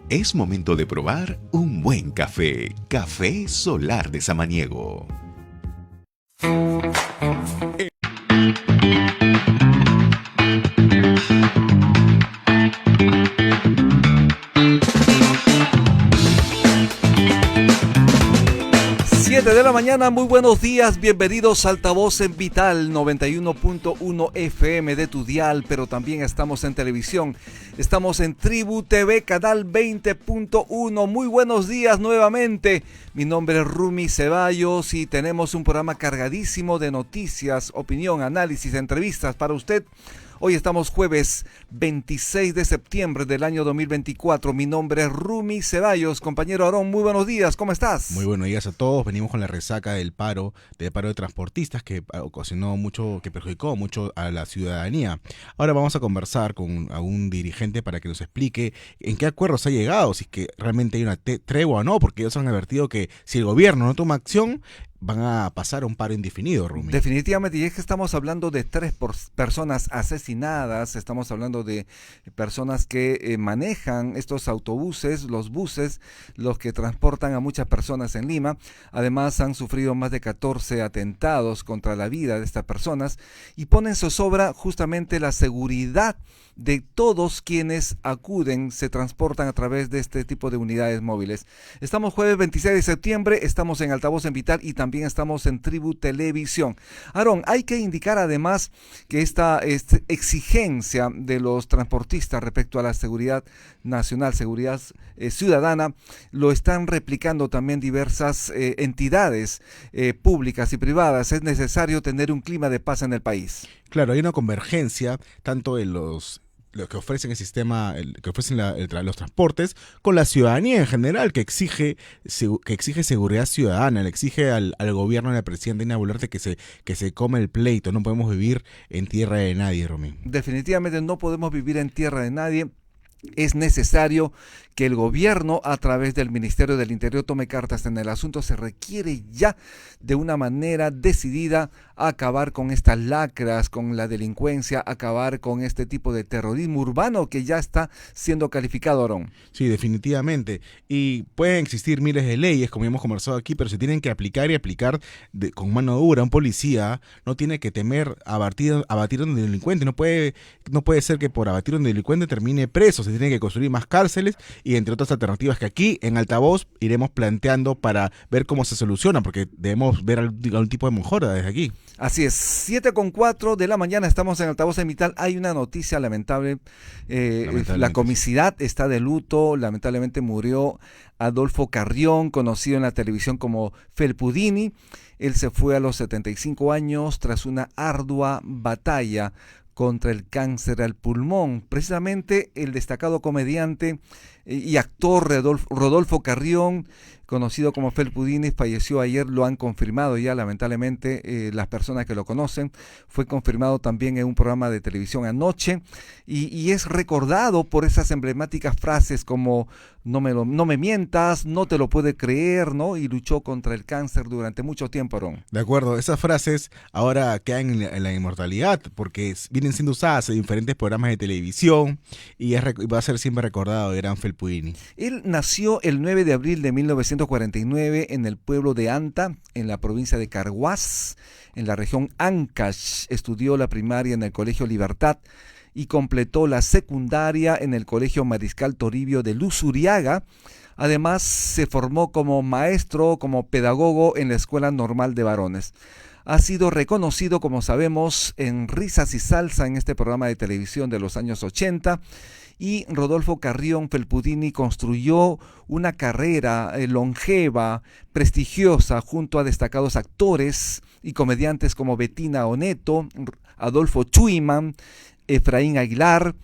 Es momento de probar un buen café. Café Solar de Samaniego. 7 de la mañana, muy buenos días, bienvenidos a Altavoz en Vital 91.1 FM de tu dial, pero también estamos en televisión, estamos en Tribu TV, canal 20.1, muy buenos días nuevamente, mi nombre es Rumi Ceballos y tenemos un programa cargadísimo de noticias, opinión, análisis, entrevistas para usted. Hoy estamos jueves 26 de septiembre del año 2024. Mi nombre es Rumi Ceballos. Compañero Aarón, muy buenos días. ¿Cómo estás? Muy buenos días a todos. Venimos con la resaca del paro de transportistas que ocasionó mucho, que perjudicó mucho a la ciudadanía. Ahora vamos a conversar con un dirigente para que nos explique en qué acuerdo se ha llegado, si es que realmente hay una tregua o no, porque ellos han advertido que si el gobierno no toma acción, van a pasar a un paro indefinido, Rumi. Definitivamente, y es que estamos hablando de tres personas asesinadas, estamos hablando de personas que manejan estos autobuses, los buses, los que transportan a muchas personas en Lima. Además, han sufrido más de 14 atentados contra la vida de estas personas y ponen en zozobra justamente la seguridad de todos quienes acuden, se transportan a través de este tipo de unidades móviles. Estamos jueves 26 de septiembre, estamos en Altavoz en Vital y también estamos en Tribu Televisión. Aarón, hay que indicar además que esta exigencia de los transportistas respecto a la seguridad nacional, seguridad ciudadana, lo están replicando también diversas entidades públicas y privadas. Es necesario tener un clima de paz en el país. Claro, hay una convergencia tanto en lo que ofrecen el sistema, que ofrecen los transportes, con la ciudadanía en general, que exige seguridad ciudadana, le exige al gobierno y al presidente Dina Boluarte que se come el pleito. No podemos vivir en tierra de nadie, Romín. Definitivamente no podemos vivir en tierra de nadie. Es necesario que el gobierno, a través del Ministerio del Interior, tome cartas en el asunto. Se requiere ya de una manera decidida acabar con estas lacras, con la delincuencia, acabar con este tipo de terrorismo urbano que ya está siendo calificado, Aarón. Sí, definitivamente. Y pueden existir miles de leyes, como hemos conversado aquí, pero se tienen que aplicar y aplicar con mano dura. Un policía no tiene que temer abatir a un delincuente. No puede ser que por abatir a un delincuente termine preso. Se tiene que construir más cárceles y entre otras alternativas que aquí en Altavoz iremos planteando para ver cómo se soluciona, porque debemos ver algún tipo de mejora desde aquí. Así es, 7:04 de la mañana, estamos en Altavoz en Vital. Hay una noticia lamentable, la comicidad está de luto. Lamentablemente murió Adolfo Carrión, conocido en la televisión como Felpudini. Él se fue a los 75 años tras una ardua batalla contra el cáncer al pulmón. Precisamente el destacado comediante y actor Rodolfo Carrión, conocido como Felpudini, falleció ayer. Lo han confirmado ya, lamentablemente, las personas que lo conocen. Fue confirmado también en un programa de televisión anoche y es recordado por esas emblemáticas frases como no me mientas, no te lo puede creer, ¿no? Y luchó contra el cáncer durante mucho tiempo, Aarón. De acuerdo, esas frases ahora quedan en la inmortalidad porque vienen siendo usadas en diferentes programas de televisión y va a ser siempre recordado el gran Felpudini. Él nació el 9 de abril de 1949 en el pueblo de Anta, en la provincia de Carhuaz, en la región Ancash. Estudió la primaria en el Colegio Libertad y completó la secundaria en el Colegio Mariscal Toribio de Luzuriaga. Además, se formó como maestro, como pedagogo en la Escuela Normal de Varones. Ha sido reconocido, como sabemos, en Risas y Salsa, en este programa de televisión de los años 80. Y Rodolfo Carrión Felpudini construyó una carrera longeva, prestigiosa, junto a destacados actores y comediantes como Bettina Oneto, Adolfo Chuyman, Efraín Aguilar,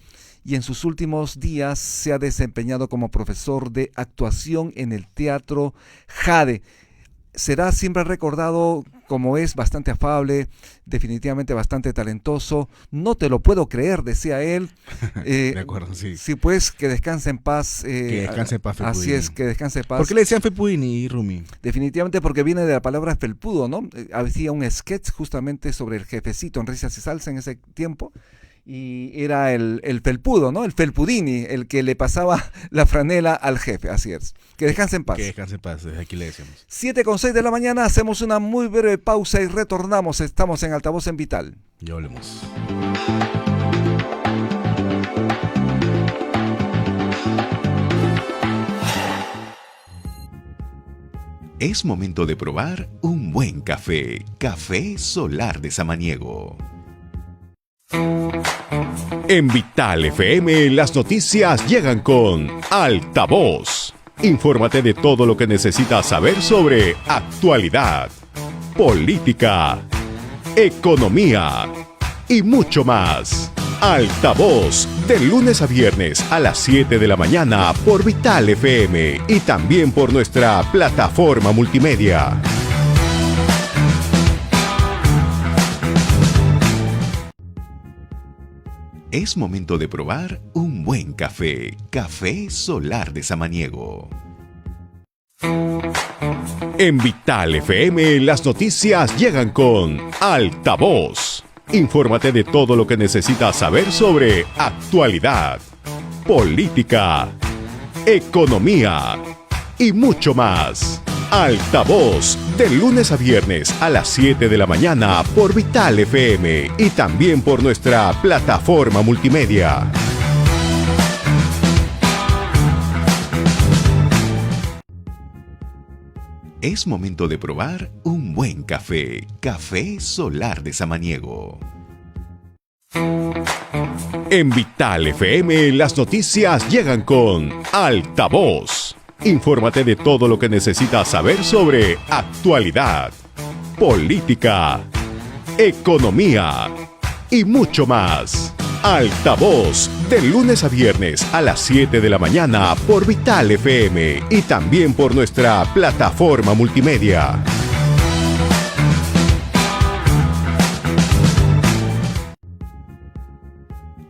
y en sus últimos días se ha desempeñado como profesor de actuación en el Teatro Jade. Será siempre recordado como es bastante afable, definitivamente bastante talentoso. No te lo puedo creer, decía él. De acuerdo, sí. Sí, pues, que descanse en paz. Que descanse en paz, Felpudini. Así es, que descanse en paz. ¿Por qué le decían Felpudini, Rumi? Definitivamente porque viene de la palabra felpudo, ¿no? Hacía un sketch justamente sobre el jefecito en Risas y Salsa en ese tiempo. y era el felpudo, ¿no? El felpudini, el que le pasaba la franela al jefe, así es. Que descanse en paz. Que descanse en paz, desde aquí le decimos. 7:06 de la mañana, hacemos una muy breve pausa y retornamos. Estamos en Altavoz en Vital. Ya hablemos. Es momento de probar un buen café. Café Solar de Samaniego. En Vital FM las noticias llegan con Altavoz. Infórmate de todo lo que necesitas saber sobre actualidad, política, economía y mucho más. Altavoz, de lunes a viernes a las 7 de la mañana por Vital FM y también por nuestra plataforma multimedia. Es momento de probar un buen café. Café Solar de Samaniego. En Vital FM las noticias llegan con Altavoz. Infórmate de todo lo que necesitas saber sobre actualidad, política, economía y mucho más. Altavoz, de lunes a viernes a las 7 de la mañana por Vital FM y también por nuestra plataforma multimedia. Es momento de probar un buen café. Café Solar de Samaniego. En Vital FM las noticias llegan con Altavoz. Infórmate de todo lo que necesitas saber sobre actualidad, política, economía y mucho más. Altavoz, de lunes a viernes a las 7 de la mañana por Vital FM y también por nuestra plataforma multimedia.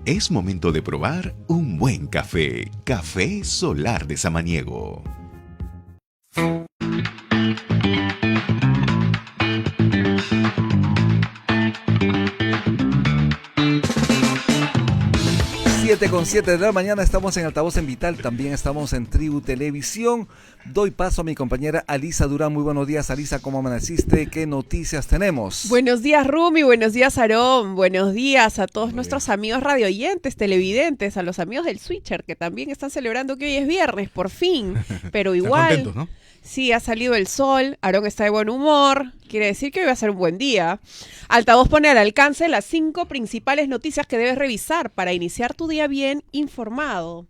Es momento de probar un buen café. Café Solar de Samaniego. Con 7 de la mañana estamos en Altavoz en Vital, también estamos en Tribu Televisión. Doy paso a mi compañera Alisa Durán. Muy buenos días, Alisa, ¿cómo amaneciste? ¿Qué noticias tenemos? Buenos días, Rumi, buenos días, Aarón, buenos días a todos nuestros amigos radioyentes, televidentes, a los amigos del Switcher que también están celebrando que hoy es viernes, por fin, pero igual... Están contentos, ¿no? Sí, ha salido el sol, Aarón está de buen humor, quiere decir que hoy va a ser un buen día. Altavoz pone al alcance las 5 principales noticias que debes revisar para iniciar tu día bien informado.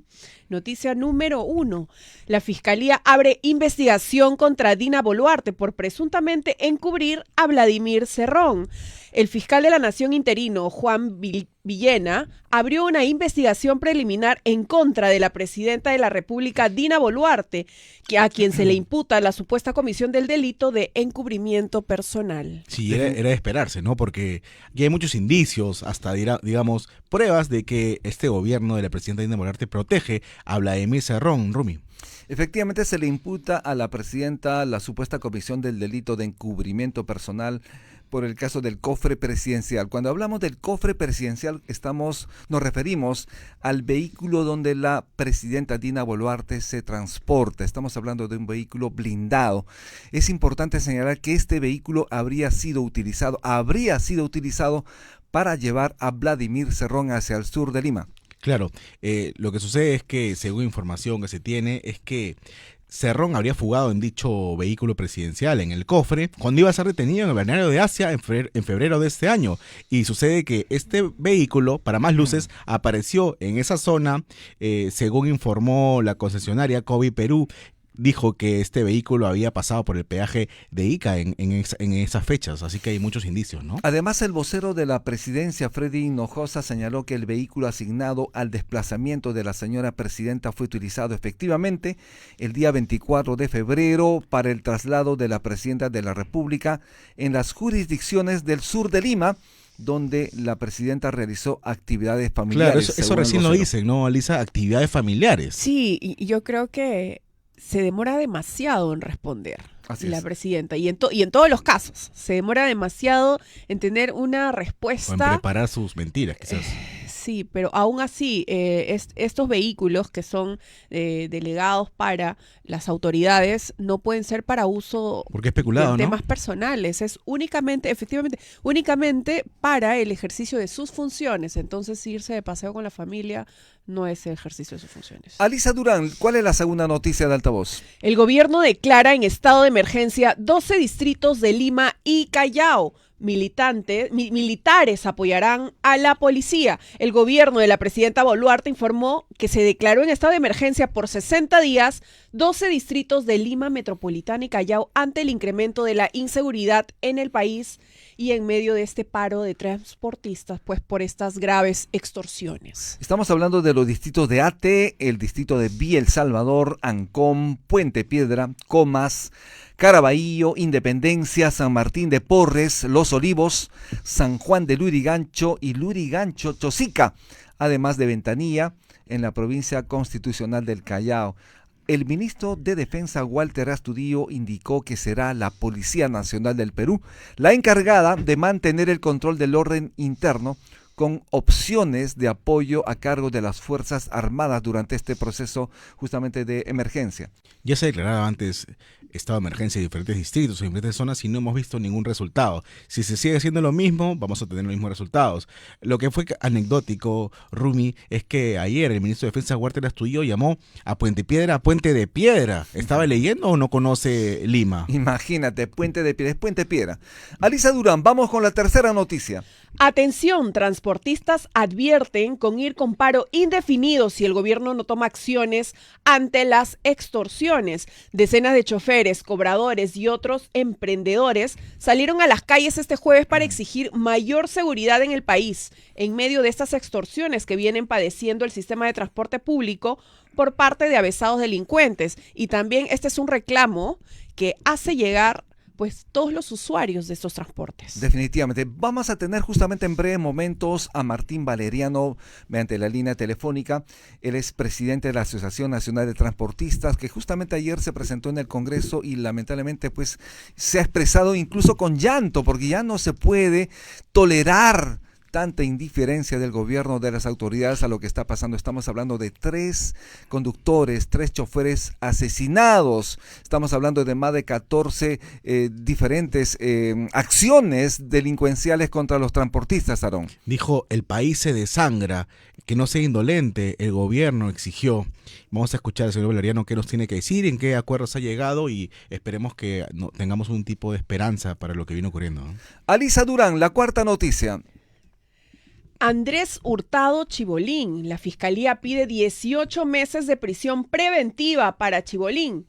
Noticia número 1. La Fiscalía abre investigación contra Dina Boluarte por presuntamente encubrir a Vladimir Cerrón. El fiscal de la Nación interino, Juan Villena, abrió una investigación preliminar en contra de la presidenta de la República, Dina Boluarte, a quien se le imputa la supuesta comisión del delito de encubrimiento personal. Sí, era de esperarse, ¿no? Porque aquí hay muchos indicios, hasta digamos, pruebas de que este gobierno de la presidenta Dina Boluarte protege a Vladimir Cerrón, Rumi. Efectivamente, se le imputa a la presidenta la supuesta comisión del delito de encubrimiento personal por el caso del cofre presidencial. Cuando hablamos del cofre presidencial, nos referimos al vehículo donde la presidenta Dina Boluarte se transporta. Estamos hablando de un vehículo blindado. Es importante señalar que este vehículo habría sido utilizado para llevar a Vladimir Cerrón hacia el sur de Lima. Claro, lo que sucede es que, según información que se tiene, es que Cerrón habría fugado en dicho vehículo presidencial, en el cofre, cuando iba a ser detenido en el balneario de Asia en febrero de este año. Y sucede que este vehículo, para más luces, apareció en esa zona, según informó la concesionaria Covi Perú. Dijo que este vehículo había pasado por el peaje de Ica en esas fechas, así que hay muchos indicios, ¿no? Además, el vocero de la presidencia, Freddy Hinojosa, señaló que el vehículo asignado al desplazamiento de la señora presidenta fue utilizado efectivamente el día 24 de febrero para el traslado de la presidenta de la República en las jurisdicciones del sur de Lima, donde la presidenta realizó actividades familiares. Claro, eso recién lo dicen, ¿no, Alisa? Actividades familiares. Sí, y yo creo que se demora demasiado en responder. Así la es. presidenta, y en todos los casos, se demora demasiado en tener una respuesta. O en preparar sus mentiras, quizás. Sí, Sí, pero aún así, estos vehículos que son delegados para las autoridades no pueden ser para uso Porque es especulado, de ¿no? temas personales. Es únicamente, efectivamente, únicamente para el ejercicio de sus funciones. Entonces, irse de paseo con la familia no es el ejercicio de sus funciones. Alisa Durán, ¿cuál es la segunda noticia de Altavoz? El gobierno declara en estado de emergencia 12 distritos de Lima y Callao. Militares apoyarán a la policía. El gobierno de la presidenta Boluarte informó que se declaró en estado de emergencia por 60 días 12 distritos de Lima Metropolitana y Callao ante el incremento de la inseguridad en el país y en medio de este paro de transportistas, pues por estas graves extorsiones. Estamos hablando de los distritos de Ate, el distrito de Villa El Salvador, Ancón, Puente Piedra, Comas, Caraballo, Independencia, San Martín de Porres, Los Olivos, San Juan de Lurigancho y Lurigancho Chosica, además de Ventanilla, en la provincia constitucional del Callao. El ministro de Defensa, Walter Astudillo, indicó que será la Policía Nacional del Perú la encargada de mantener el control del orden interno, con opciones de apoyo a cargo de las Fuerzas Armadas durante este proceso justamente de emergencia. Ya se declaraba antes estado de emergencia en diferentes distritos, en diferentes zonas, y no hemos visto ningún resultado. Si se sigue haciendo lo mismo, vamos a tener los mismos resultados. Lo que fue anecdótico, Rumi, es que ayer el ministro de Defensa, Walter Astudillo, llamó a Puente Piedra Puente de Piedra. ¿Estaba leyendo o no conoce Lima? Imagínate, Puente de Piedra, es Puente Piedra. Alisa Durán, vamos con la tercera noticia. Atención, transportistas advierten con ir con paro indefinido si el gobierno no toma acciones ante las extorsiones. Decenas de choferes, cobradores y otros emprendedores salieron a las calles este jueves para exigir mayor seguridad en el país, en medio de estas extorsiones que vienen padeciendo el sistema de transporte público por parte de avesados delincuentes. Y también este es un reclamo que hace llegar pues todos los usuarios de estos transportes. Definitivamente. Vamos a tener justamente en breves momentos a Martín Valeriano mediante la línea telefónica. Él es presidente de la Asociación Nacional de Transportistas, que justamente ayer se presentó en el Congreso y lamentablemente pues se ha expresado incluso con llanto, porque ya no se puede tolerar tanta indiferencia del gobierno, de las autoridades a lo que está pasando. Estamos hablando de 3 conductores, 3 choferes asesinados. Estamos hablando de más de 14 diferentes acciones delincuenciales contra los transportistas, Aarón. Dijo, el país se desangra, que no sea indolente, el gobierno exigió. Vamos a escuchar al señor Valeriano qué nos tiene que decir, en qué acuerdos ha llegado y esperemos que tengamos un tipo de esperanza para lo que viene ocurriendo, ¿no? Alisa Durán, la cuarta noticia. Andrés Hurtado Chibolín. La Fiscalía pide 18 meses de prisión preventiva para Chibolín.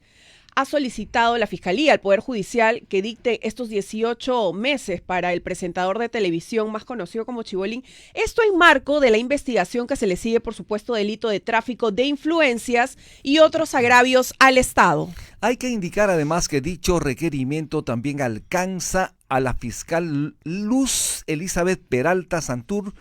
Ha solicitado la Fiscalía al Poder Judicial que dicte estos 18 meses para el presentador de televisión más conocido como Chibolín. Esto en marco de la investigación que se le sigue por supuesto delito de tráfico de influencias y otros agravios al Estado. Hay que indicar además que dicho requerimiento también alcanza a la fiscal Luz Elizabeth Peralta Santur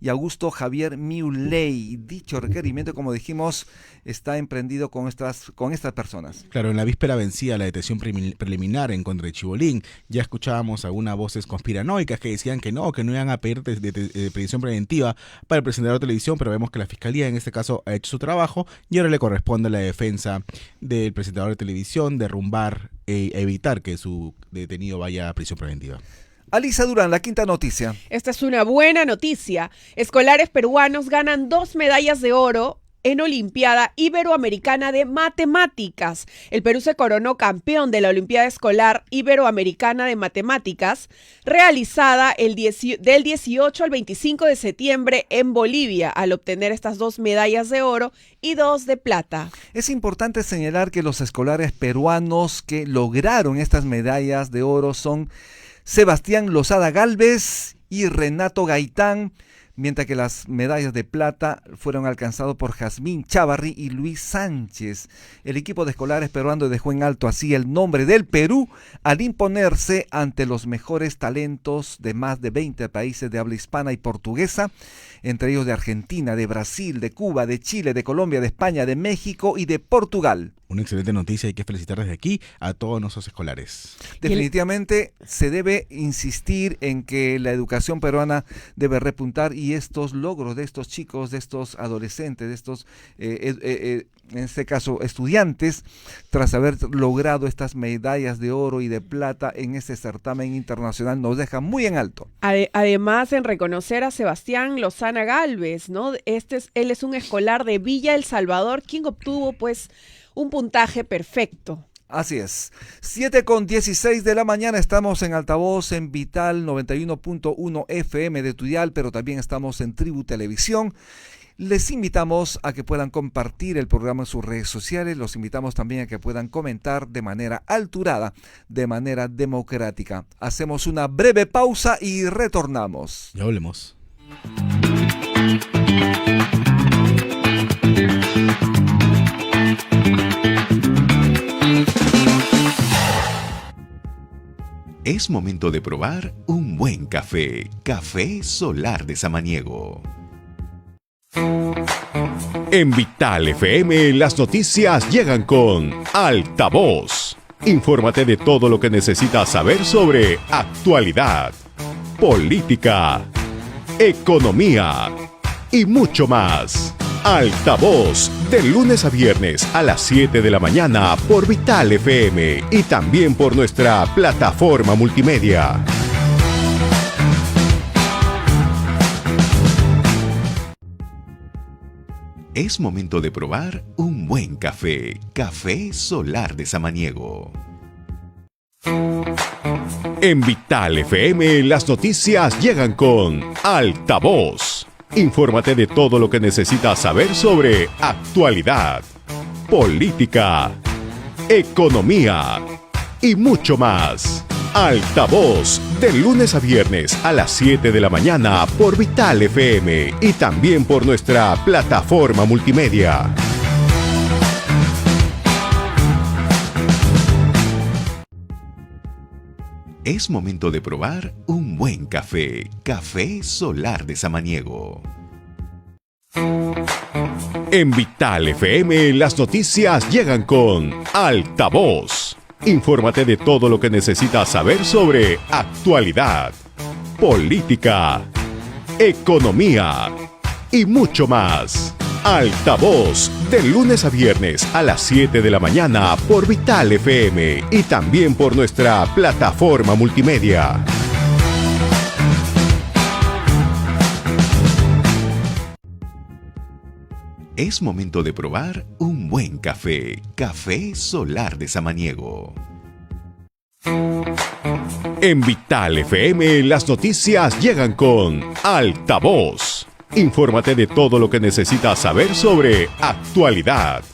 y Augusto Javier Miuley. Dicho requerimiento, como dijimos, está emprendido con estas personas. Claro, en la víspera vencía la detención preliminar en contra de Chibolín. Ya escuchábamos algunas voces conspiranoicas que decían que no iban a pedir de prisión preventiva para el presentador de televisión, pero vemos que la Fiscalía en este caso ha hecho su trabajo y ahora le corresponde a la defensa del presentador de televisión derrumbar e evitar que su detenido vaya a prisión preventiva. Alisa Durán, la quinta noticia. Esta es una buena noticia. Escolares peruanos ganan 2 medallas de oro en Olimpiada Iberoamericana de Matemáticas. El Perú se coronó campeón de la Olimpiada Escolar Iberoamericana de Matemáticas, realizada del 18 al 25 de septiembre en Bolivia, al obtener estas 2 medallas de oro y 2 de plata. Es importante señalar que los escolares peruanos que lograron estas medallas de oro son Sebastián Lozada Galvez y Renato Gaitán, mientras que las medallas de plata fueron alcanzadas por Jazmín Chávarri y Luis Sánchez. El equipo de escolares peruanos dejó en alto así el nombre del Perú al imponerse ante los mejores talentos de más de 20 países de habla hispana y portuguesa, entre ellos de Argentina, de Brasil, de Cuba, de Chile, de Colombia, de España, de México y de Portugal. Una excelente noticia, hay que felicitar desde aquí a todos nuestros escolares. Definitivamente se debe insistir en que la educación peruana debe repuntar y estos logros de estos chicos, de estos adolescentes, de estos, en este caso, estudiantes, tras haber logrado estas medallas de oro y de plata en este certamen internacional, nos deja muy en alto. Además, en reconocer a Sebastián Lozana Gálvez, ¿no? Él es un escolar de Villa El Salvador, quien obtuvo, pues, un puntaje perfecto. Así es. 7:16 de la mañana, estamos en altavoz en Vital 91.1 FM de Tuyal, pero también estamos en Tribu Televisión. Les invitamos a que puedan compartir el programa en sus redes sociales, los invitamos también a que puedan comentar de manera alturada, de manera democrática. Hacemos una breve pausa y retornamos. Ya hablemos. Es momento de probar un buen café. Café Solar de Samaniego. En Vital FM las noticias llegan con Altavoz. Infórmate de todo lo que necesitas saber sobre actualidad, política, economía y mucho más. Altavoz, de lunes a viernes a las 7 de la mañana por Vital FM y también por nuestra plataforma multimedia. Es momento de probar un buen café. Café Solar de Samaniego. En Vital FM las noticias llegan con Altavoz. Infórmate de todo lo que necesitas saber sobre actualidad, política, economía y mucho más. Altavoz, de lunes a viernes a las 7 de la mañana por Vital FM y también por nuestra plataforma multimedia. Es momento de probar un buen café. Café Solar de Samaniego. En Vital FM las noticias llegan con Altavoz. Infórmate de todo lo que necesitas saber sobre actualidad, política, economía y mucho más. Altavoz, de lunes a viernes a las 7 de la mañana por Vital FM y también por nuestra plataforma multimedia. Es momento de probar un buen café. Café Solar de Samaniego. En Vital FM las noticias llegan con Altavoz. Infórmate de todo lo que necesitas saber sobre actualidad.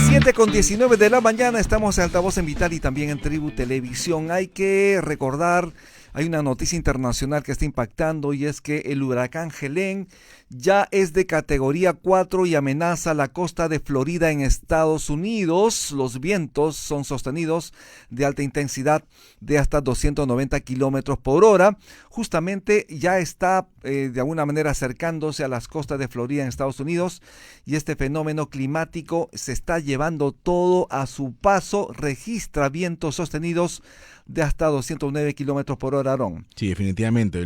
7:19 de la mañana, estamos en Altavoz en Vital y también en Tribu Televisión. Hay que recordar, hay una noticia internacional que está impactando y es que el huracán Helene ya es de categoría 4 y amenaza la costa de Florida en Estados Unidos. Los vientos son sostenidos de alta intensidad de hasta 290 kilómetros por hora. Justamente ya está de alguna manera acercándose a las costas de Florida en Estados Unidos y este fenómeno climático se está llevando todo a su paso. Registra vientos sostenidos de hasta 209 kilómetros por hora, Aarón. Sí, definitivamente.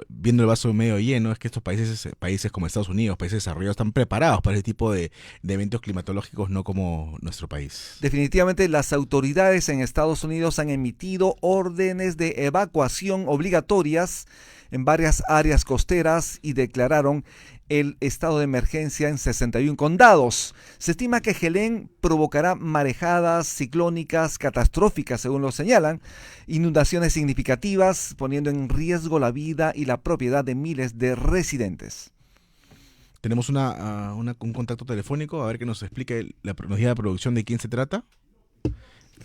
Viendo el vaso medio lleno, es que estos países como Estados Unidos, países desarrollados, están preparados para ese tipo de eventos climatológicos, no como nuestro país. Definitivamente las autoridades en Estados Unidos han emitido órdenes de evacuación obligatorias en varias áreas costeras y declararon el estado de emergencia en 61 condados. Se estima que Helene provocará marejadas ciclónicas catastróficas, según lo señalan, inundaciones significativas, poniendo en riesgo la vida y la propiedad de miles de residentes. Tenemos un contacto telefónico, a ver que nos explique nos diga la producción de quién se trata.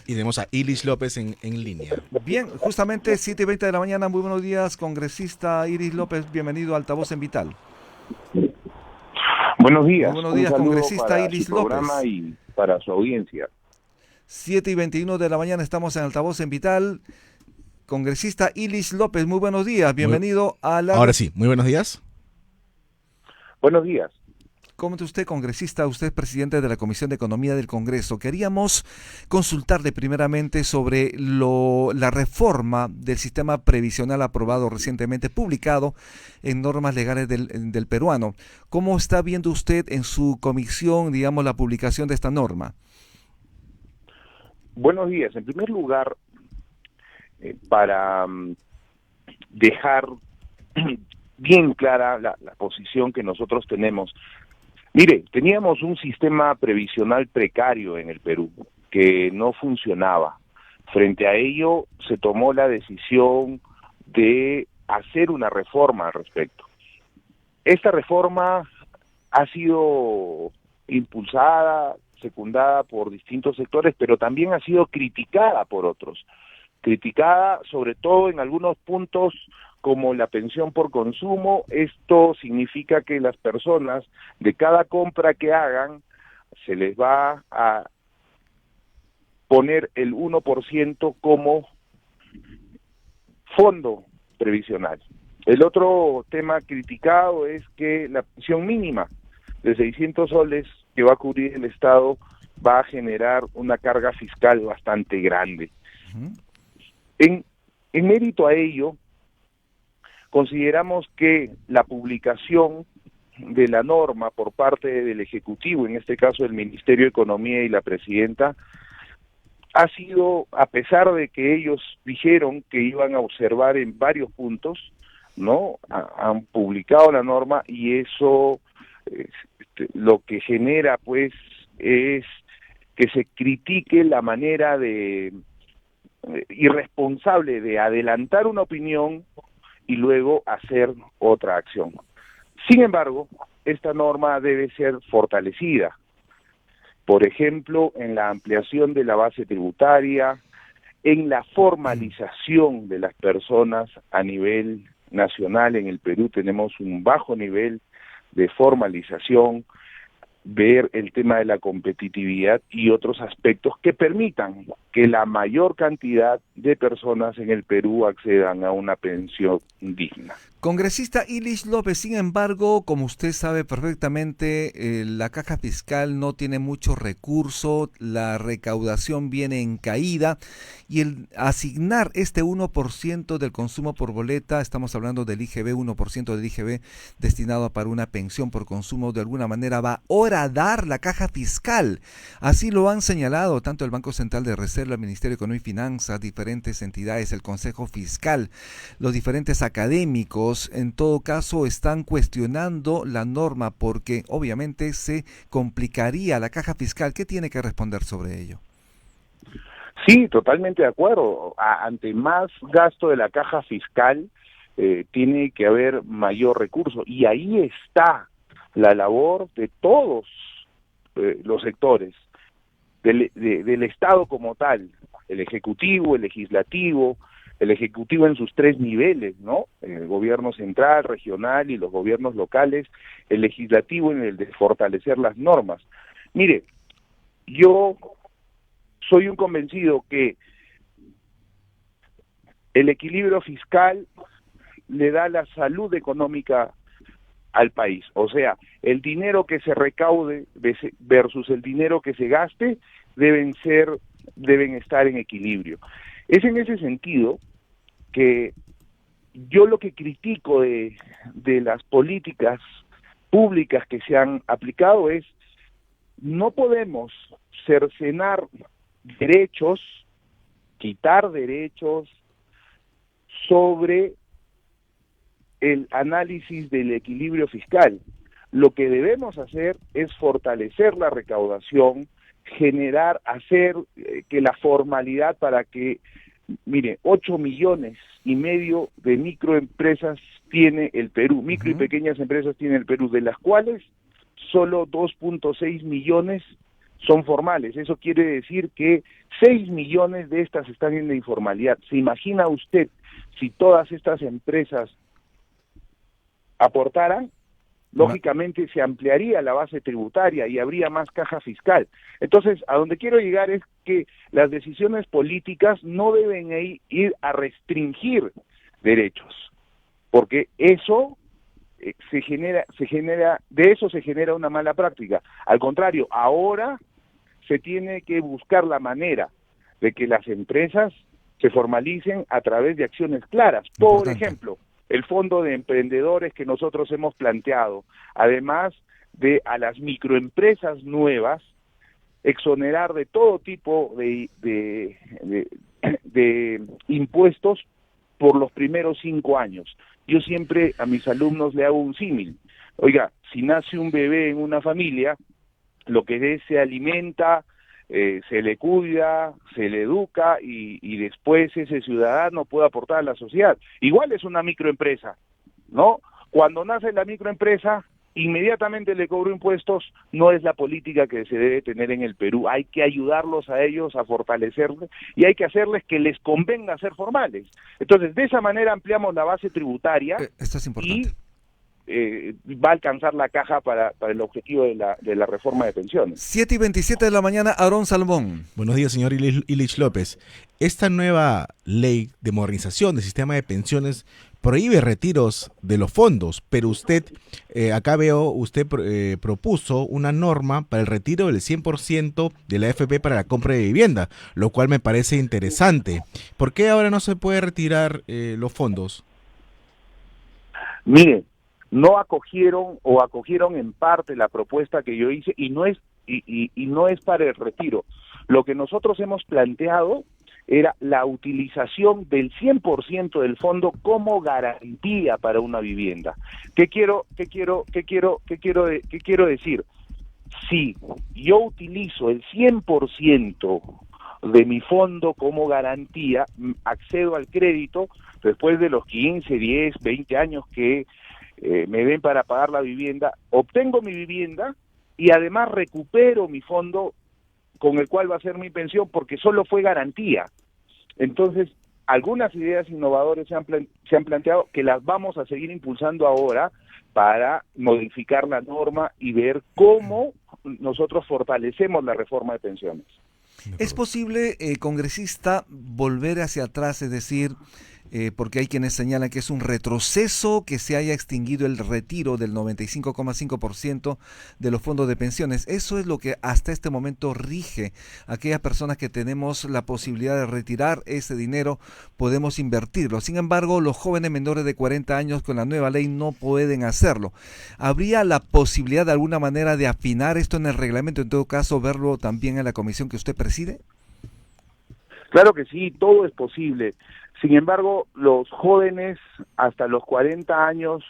Y tenemos a Iris López en línea. Bien, justamente 7:20 de la mañana, muy buenos días, congresista Iris López, bienvenido a Altavoz en Vital. Buenos días. Muy buenos días, congresista Iris López. Programa y para su audiencia. 7:21 de la mañana, estamos en Altavoz en Vital. Congresista Iris López, muy buenos días, bienvenido a la... Ahora sí, muy buenos días. Buenos días. Comente usted, congresista, usted es presidente de la Comisión de Economía del Congreso. Queríamos consultarle primeramente sobre la reforma del sistema previsional aprobado recientemente, publicado en normas legales del peruano. ¿Cómo está viendo usted en su comisión, digamos, la publicación de esta norma? Buenos días. En primer lugar, para dejar bien clara la posición que nosotros tenemos. Mire, teníamos un sistema previsional precario en el Perú que no funcionaba. Frente a ello, se tomó la decisión de hacer una reforma al respecto. Esta reforma ha sido impulsada, secundada por distintos sectores, pero también ha sido criticada por otros. Criticada sobre todo en algunos puntos como la pensión por consumo. Esto significa que las personas, de cada compra que hagan, se les va a poner el 1% como fondo previsional. El otro tema criticado es que la pensión mínima de 600 soles que va a cubrir el Estado va a generar una carga fiscal bastante grande. En mérito a ello, consideramos que la publicación de la norma por parte del Ejecutivo, en este caso el Ministerio de Economía y la Presidenta, ha sido, a pesar de que ellos dijeron que iban a observar en varios puntos, ¿no? Han publicado la norma y eso lo que genera, pues, es que se critique la manera de irresponsable de adelantar una opinión y luego hacer otra acción. Sin embargo, esta norma debe ser fortalecida, por ejemplo, en la ampliación de la base tributaria, en la formalización de las personas a nivel nacional. En el Perú tenemos un bajo nivel de formalización, ver el tema de la competitividad y otros aspectos que permitan que la mayor cantidad de personas en el Perú accedan a una pensión digna. Congresista Ilich López, sin embargo, como usted sabe perfectamente, la caja fiscal no tiene mucho recurso, la recaudación viene en caída y el asignar este 1% del consumo por boleta, estamos hablando del IGB, 1% del IGB destinado para una pensión por consumo, de alguna manera va a horadar la caja fiscal. Así lo han señalado tanto el Banco Central de Reserva, el Ministerio de Economía y Finanzas, diferentes entidades, el Consejo Fiscal, los diferentes académicos. En todo caso, están cuestionando la norma porque obviamente se complicaría la caja fiscal. ¿Qué tiene que responder sobre ello? Sí, totalmente de acuerdo. Ante más gasto de la caja fiscal, tiene que haber mayor recurso. Y ahí está la labor de todos los sectores, del Estado como tal, el Ejecutivo, el Legislativo, el Ejecutivo en sus tres niveles, ¿no? El gobierno central, regional y los gobiernos locales, el Legislativo en el de fortalecer las normas. Mire, yo soy un convencido que el equilibrio fiscal le da la salud económica al país. O sea, el dinero que se recaude versus el dinero que se gaste deben estar en equilibrio. Es en ese sentido que yo lo que critico de las políticas públicas que se han aplicado es: no podemos cercenar derechos, quitar derechos sobre el análisis del equilibrio fiscal. Lo que debemos hacer es fortalecer la recaudación, hacer que la formalidad para que, mire, 8,5 millones de microempresas tiene el Perú, micro y pequeñas empresas tiene el Perú, de las cuales solo 2,6 millones son formales. Eso quiere decir que 6 millones de estas están en la informalidad. ¿Se imagina usted si todas estas empresas aportaran? Lógicamente se ampliaría la base tributaria y habría más caja fiscal. Entonces, a donde quiero llegar es que las decisiones políticas no deben ir a restringir derechos, porque eso de eso se genera una mala práctica. Al contrario, ahora se tiene que buscar la manera de que las empresas se formalicen a través de acciones claras. Por ejemplo, el fondo de emprendedores que nosotros hemos planteado, además de a las microempresas nuevas, exonerar de todo tipo de impuestos por los primeros 5 años. Yo siempre a mis alumnos le hago un símil. Oiga, si nace un bebé en una familia, lo que es se alimenta, se le cuida, se le educa y después ese ciudadano puede aportar a la sociedad. Igual es una microempresa, ¿no? Cuando nace la microempresa, inmediatamente le cobro impuestos, no es la política que se debe tener en el Perú. Hay que ayudarlos a ellos a fortalecerlos y hay que hacerles que les convenga ser formales. Entonces, de esa manera ampliamos la base tributaria. Esto es importante. Y va a alcanzar la caja para el objetivo de la reforma de pensiones. 7:27 de la mañana, Aarón Salmón. Buenos días, señor Illich López. Esta nueva ley de modernización del sistema de pensiones prohíbe retiros de los fondos, pero usted, acá veo, usted propuso una norma para el retiro del 100% de la AFP para la compra de vivienda, lo cual me parece interesante. ¿Por qué ahora no se puede retirar los fondos? Mire, no acogieron o acogieron en parte la propuesta que yo hice y no es para el retiro. Lo que nosotros hemos planteado era la utilización del 100% del fondo como garantía para una vivienda. ¿Qué quiero decir? Si yo utilizo el 100% de mi fondo como garantía, accedo al crédito después de los 15, 10, 20 años que me den para pagar la vivienda, obtengo mi vivienda y además recupero mi fondo con el cual va a ser mi pensión porque solo fue garantía. Entonces, algunas ideas innovadoras se han planteado que las vamos a seguir impulsando ahora para modificar la norma y ver cómo nosotros fortalecemos la reforma de pensiones. ¿Es posible, congresista, volver hacia atrás, es decir, porque hay quienes señalan que es un retroceso que se haya extinguido el retiro del 95,5% de los fondos de pensiones? Eso es lo que hasta este momento rige. Aquellas personas que tenemos la posibilidad de retirar ese dinero, podemos invertirlo. Sin embargo, los jóvenes menores de 40 años con la nueva ley no pueden hacerlo. ¿Habría la posibilidad de alguna manera de afinar esto en el reglamento? En todo caso, verlo también en la comisión que usted preside. Claro que sí, todo es posible. Sin embargo, los jóvenes hasta los 40 años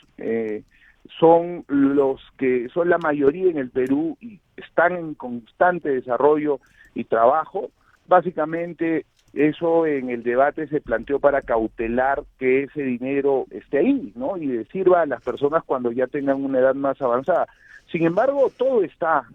son los que son la mayoría en el Perú y están en constante desarrollo y trabajo. Básicamente, eso en el debate se planteó para cautelar que ese dinero esté ahí, ¿no? Y le sirva a las personas cuando ya tengan una edad más avanzada. Sin embargo, todo está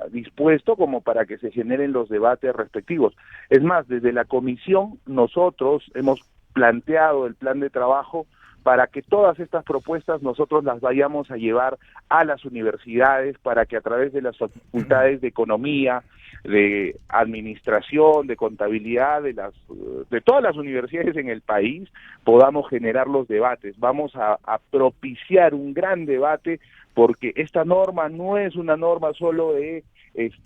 dispuesto como para que se generen los debates respectivos. Es más, desde la comisión nosotros hemos planteado el plan de trabajo para que todas estas propuestas nosotros las vayamos a llevar a las universidades para que a través de las facultades de economía, de administración, de contabilidad, de todas las universidades en el país podamos generar los debates. Vamos a propiciar un gran debate porque esta norma no es una norma solo de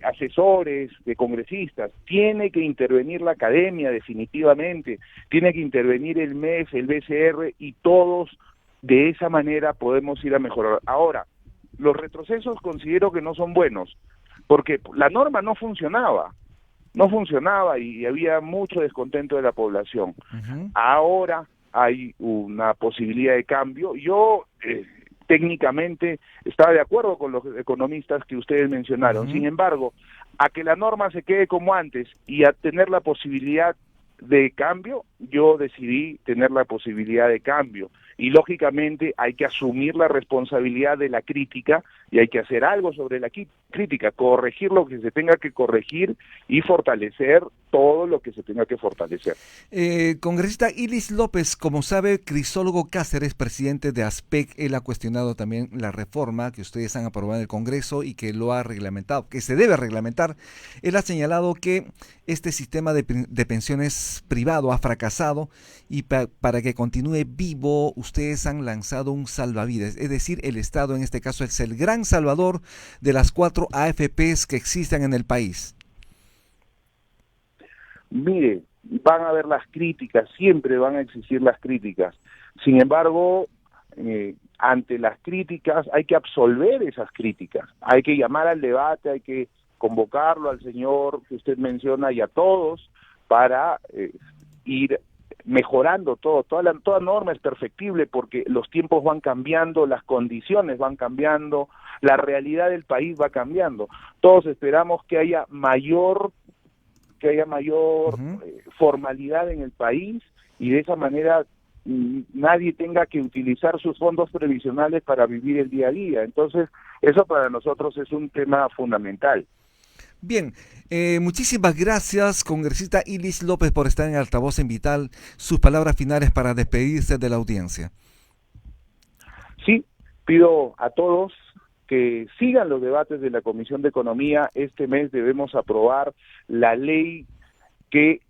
asesores, de congresistas, tiene que intervenir la academia definitivamente, tiene que intervenir el MES, el BCR y todos de esa manera podemos ir a mejorar. Ahora, los retrocesos considero que no son buenos, porque la norma no funcionaba y había mucho descontento de la población. Ahora hay una posibilidad de cambio. Yo técnicamente estaba de acuerdo con los economistas que ustedes mencionaron. Sin embargo, a que la norma se quede como antes y a tener la posibilidad de cambio, yo decidí tener la posibilidad de cambio. Y lógicamente hay que asumir la responsabilidad de la crítica y hay que hacer algo sobre la crítica, corregir lo que se tenga que corregir y fortalecer todo lo que se tenga que fortalecer. Congresista Ilis López, como sabe, Crisólogo Cáceres, presidente de ASPEC, él ha cuestionado también la reforma que ustedes han aprobado en el Congreso y que lo ha reglamentado, que se debe reglamentar. Él ha señalado que este sistema de pensiones privado ha fracasado y para que continúe vivo, ustedes han lanzado un salvavidas, es decir, el Estado en este caso es el gran salvador de las 4 AFPs que existen en el país. Mire, van a haber las críticas, siempre van a existir las críticas. Sin embargo, ante las críticas hay que absolver esas críticas, hay que llamar al debate, hay que convocarlo al señor que usted menciona y a todos para ir mejorando todo. Toda norma es perfectible porque los tiempos van cambiando, las condiciones van cambiando, la realidad del país va cambiando. Todos esperamos que haya mayor formalidad en el país y de esa manera nadie tenga que utilizar sus fondos previsionales para vivir el día a día. Entonces, eso para nosotros es un tema fundamental. Bien, muchísimas gracias, congresista Ilis López, por estar en Altavoz en Vital. Sus palabras finales para despedirse de la audiencia. Sí, pido a todos que sigan los debates de la Comisión de Economía. Este mes debemos aprobar la ley que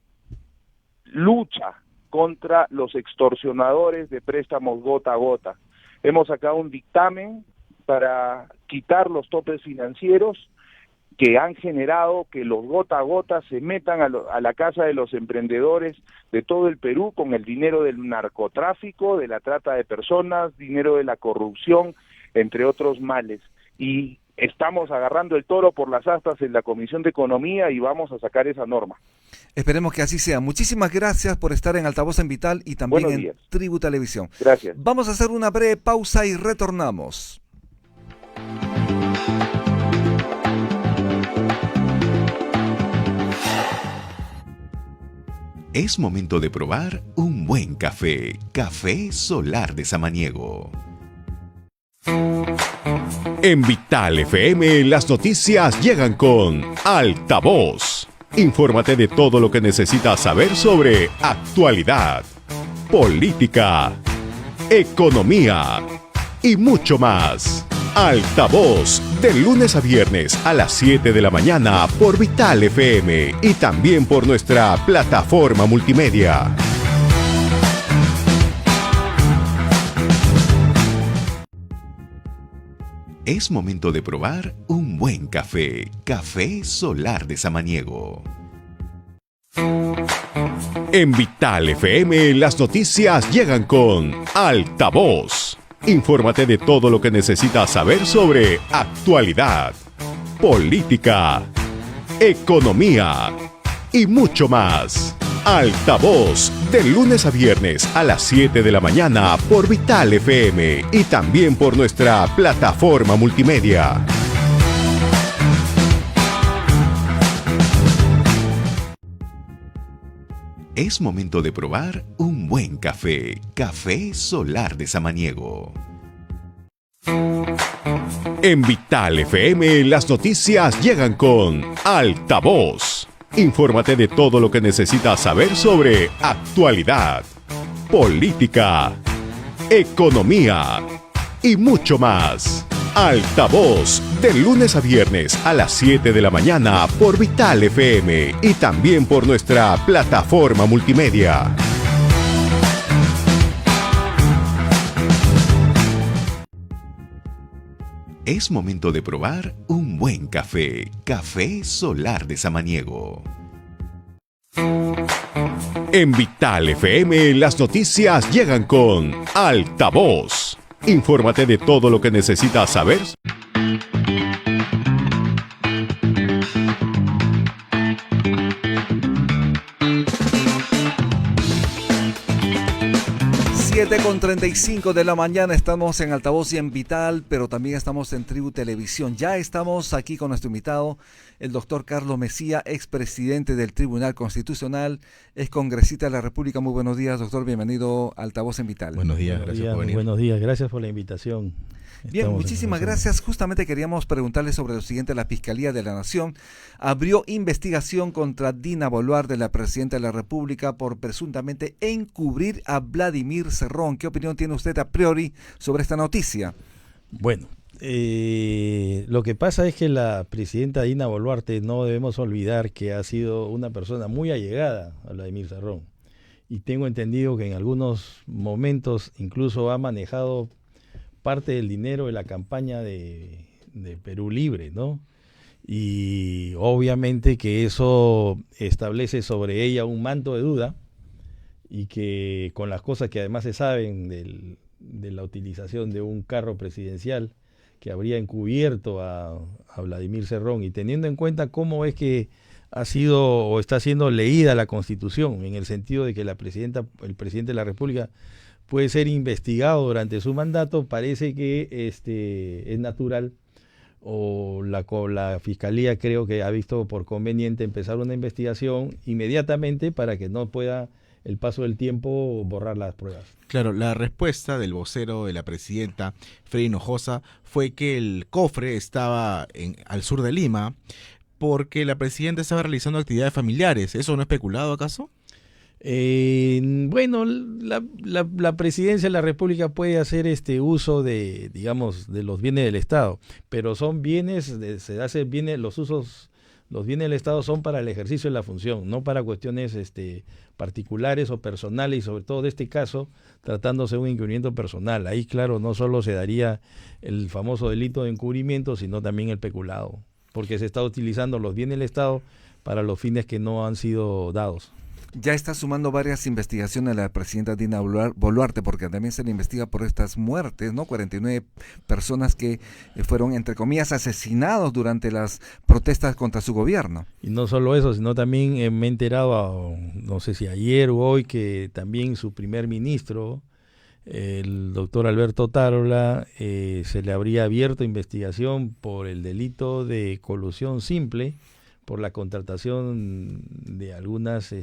lucha contra los extorsionadores de préstamos gota a gota. Hemos sacado un dictamen para quitar los topes financieros que han generado que los gota a gota se metan a la casa de los emprendedores de todo el Perú con el dinero del narcotráfico, de la trata de personas, dinero de la corrupción, entre otros males. Y estamos agarrando el toro por las astas en la Comisión de Economía y vamos a sacar esa norma. Esperemos que así sea. Muchísimas gracias por estar en Altavoz en Vital y también en Tribu Televisión. Gracias. Vamos a hacer una breve pausa y retornamos. Es momento de probar un buen café. Café Solar de Samaniego. En Vital FM, las noticias llegan con Altavoz. Infórmate de todo lo que necesitas saber sobre actualidad, política, economía y mucho más. Altavoz, de lunes a viernes a las 7 de la mañana por Vital FM y también por nuestra plataforma multimedia. Es momento de probar un buen café. Café Solar de Samaniego. En Vital FM, las noticias llegan con Altavoz. Infórmate de todo lo que necesitas saber sobre actualidad, política, economía y mucho más. Altavoz, de lunes a viernes a las 7 de la mañana por Vital FM y también por nuestra plataforma multimedia. Es momento de probar un buen café. Café Solar de Samaniego. En Vital FM, las noticias llegan con Altavoz. Infórmate de todo lo que necesitas saber sobre actualidad, política, economía y mucho más. Altavoz, de lunes a viernes a las 7 de la mañana por Vital FM y también por nuestra plataforma multimedia. Es momento de probar un buen café. Café Solar de Samaniego. En Vital FM, las noticias llegan con Altavoz. Infórmate de todo lo que necesitas saber. Con 35 de la mañana estamos en Altavoz y en Vital, pero también estamos en Tribu Televisión. Ya estamos aquí con nuestro invitado, el doctor Carlos Messía, expresidente del Tribunal Constitucional, ex congresista de la República. Muy buenos días, doctor. Bienvenido a Altavoz en Vital. Buenos días, gracias por venir. Buenos días, gracias por la invitación. Bien, Estamos en muchísimas conversación. gracias. Justamente queríamos preguntarle sobre lo siguiente. La Fiscalía de la Nación abrió investigación contra Dina Boluarte, la presidenta de la República, por presuntamente encubrir a Vladimir Cerrón. ¿Qué opinión tiene usted a priori sobre esta noticia? Bueno, lo que pasa es que la presidenta Dina Boluarte, no debemos olvidar que ha sido una persona muy allegada a Vladimir Cerrón. Y tengo entendido que en algunos momentos incluso ha manejado parte del dinero de la campaña de Perú Libre, ¿no? Y obviamente que eso establece sobre ella un manto de duda, y que con las cosas que además se saben de la utilización de un carro presidencial que habría encubierto a Vladimir Cerrón, y teniendo en cuenta cómo es que ha sido o está siendo leída la Constitución, en el sentido de que el presidente de la República puede ser investigado durante su mandato, parece que es natural, o la Fiscalía creo que ha visto por conveniente empezar una investigación inmediatamente para que no pueda el paso del tiempo borrar las pruebas. Claro, la respuesta del vocero de la presidenta, Freddy Hinojosa, fue que el cofre estaba al sur de Lima porque la presidenta estaba realizando actividades familiares. ¿Eso no es especulado acaso? Bueno, la presidencia de la República puede hacer uso de, digamos, de los bienes del Estado, pero son bienes, los bienes del Estado son para el ejercicio de la función, no para cuestiones particulares o personales, y sobre todo de este caso, tratándose de un encubrimiento personal. Ahí, claro, no solo se daría el famoso delito de encubrimiento, sino también el peculado, porque se está utilizando los bienes del Estado para los fines que no han sido dados. Ya está sumando varias investigaciones a la presidenta Dina Boluarte, porque también se le investiga por estas muertes, ¿no? 49 personas que fueron, entre comillas, asesinados durante las protestas contra su gobierno. Y no solo eso, sino también me he enterado, no sé si ayer o hoy, que también su primer ministro, el doctor Alberto Tarola, se le habría abierto investigación por el delito de colusión simple, por la contratación de algunas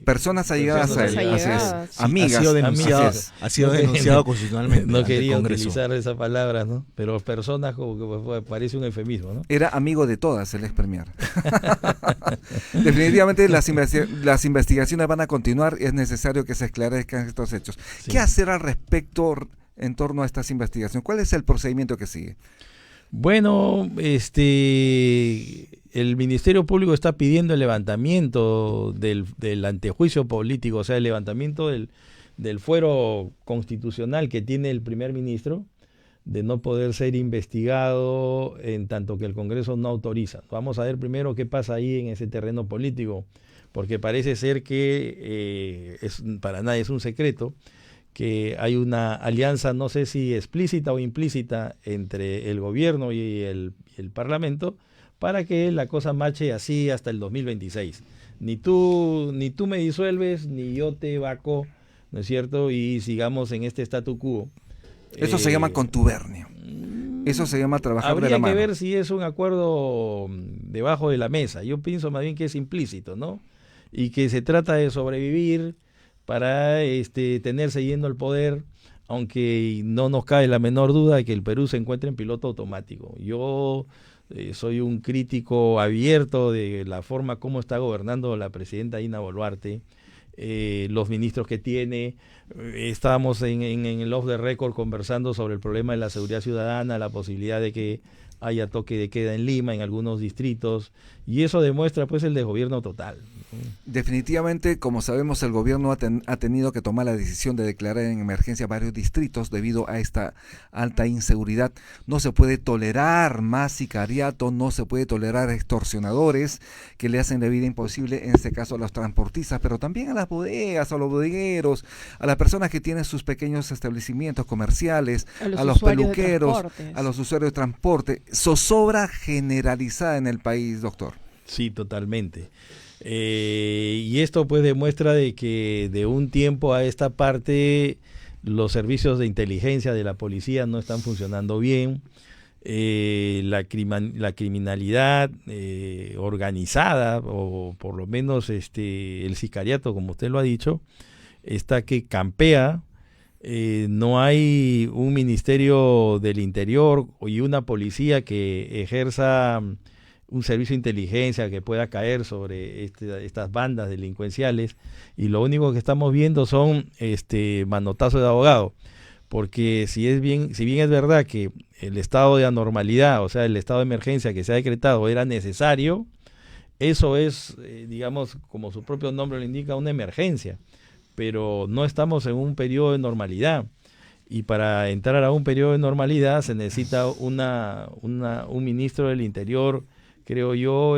personas allegadas a él, Personas así es. allegadas. Amigas, ha sido denunciado, así es. ha sido denunciado constitucionalmente. No ante el quería Congreso. utilizar esa palabra, ¿no? Pero personas como que parece un eufemismo, ¿no? Era amigo de todas el ex premier. Definitivamente las investigaciones van a continuar y es necesario que se esclarezcan estos hechos. Sí. ¿Qué hacer al respecto en torno a estas investigaciones? ¿Cuál es el procedimiento que sigue? Bueno, el Ministerio Público está pidiendo el levantamiento del antejuicio político, o sea, el levantamiento del fuero constitucional que tiene el primer ministro, de no poder ser investigado en tanto que el Congreso no autoriza. Vamos a ver primero qué pasa ahí en ese terreno político, porque parece ser que para nadie es un secreto que hay una alianza, no sé si explícita o implícita, entre el gobierno y el Parlamento, para que la cosa marche así hasta el 2026. Ni tú me disuelves, ni yo te vaco, ¿no es cierto? Y sigamos en este statu quo. Eso se llama contubernio. Eso se llama trabajar de la Habría mano. que ver si es un acuerdo debajo de la mesa. Yo pienso más bien que es implícito, ¿no? Y que se trata de sobrevivir para tener siguiendo el poder, aunque no nos cabe la menor duda de que el Perú se encuentra en piloto automático. Yo soy un crítico abierto de la forma como está gobernando la presidenta Dina Boluarte, los ministros que tiene. Estábamos en el off the record conversando sobre el problema de la seguridad ciudadana, la posibilidad de que haya toque de queda en Lima, en algunos distritos, y eso demuestra pues el desgobierno total. Definitivamente, como sabemos, el gobierno ha tenido que tomar la decisión de declarar en emergencia varios distritos debido a esta alta inseguridad. No se puede tolerar más sicariato, no se puede tolerar extorsionadores que le hacen la vida imposible, en este caso a los transportistas, pero también a las bodegas, a los bodegueros, a las personas que tienen sus pequeños establecimientos comerciales, a los peluqueros, a los usuarios de transporte. Zozobra generalizada en el país, doctor. Sí, totalmente. Y esto pues demuestra de que de un tiempo a esta parte los servicios de inteligencia de la policía no están funcionando bien. La criminalidad organizada, o por lo menos el sicariato, como usted lo ha dicho, está que campea no hay un Ministerio del Interior y una policía que ejerza un servicio de inteligencia que pueda caer sobre estas bandas delincuenciales, y lo único que estamos viendo son manotazos de abogado, porque si bien es verdad que el estado de anormalidad, o sea, el estado de emergencia que se ha decretado era necesario, eso es, digamos, como su propio nombre lo indica, una emergencia, pero no estamos en un periodo de normalidad, y para entrar a un periodo de normalidad se necesita un ministro del Interior, creo yo,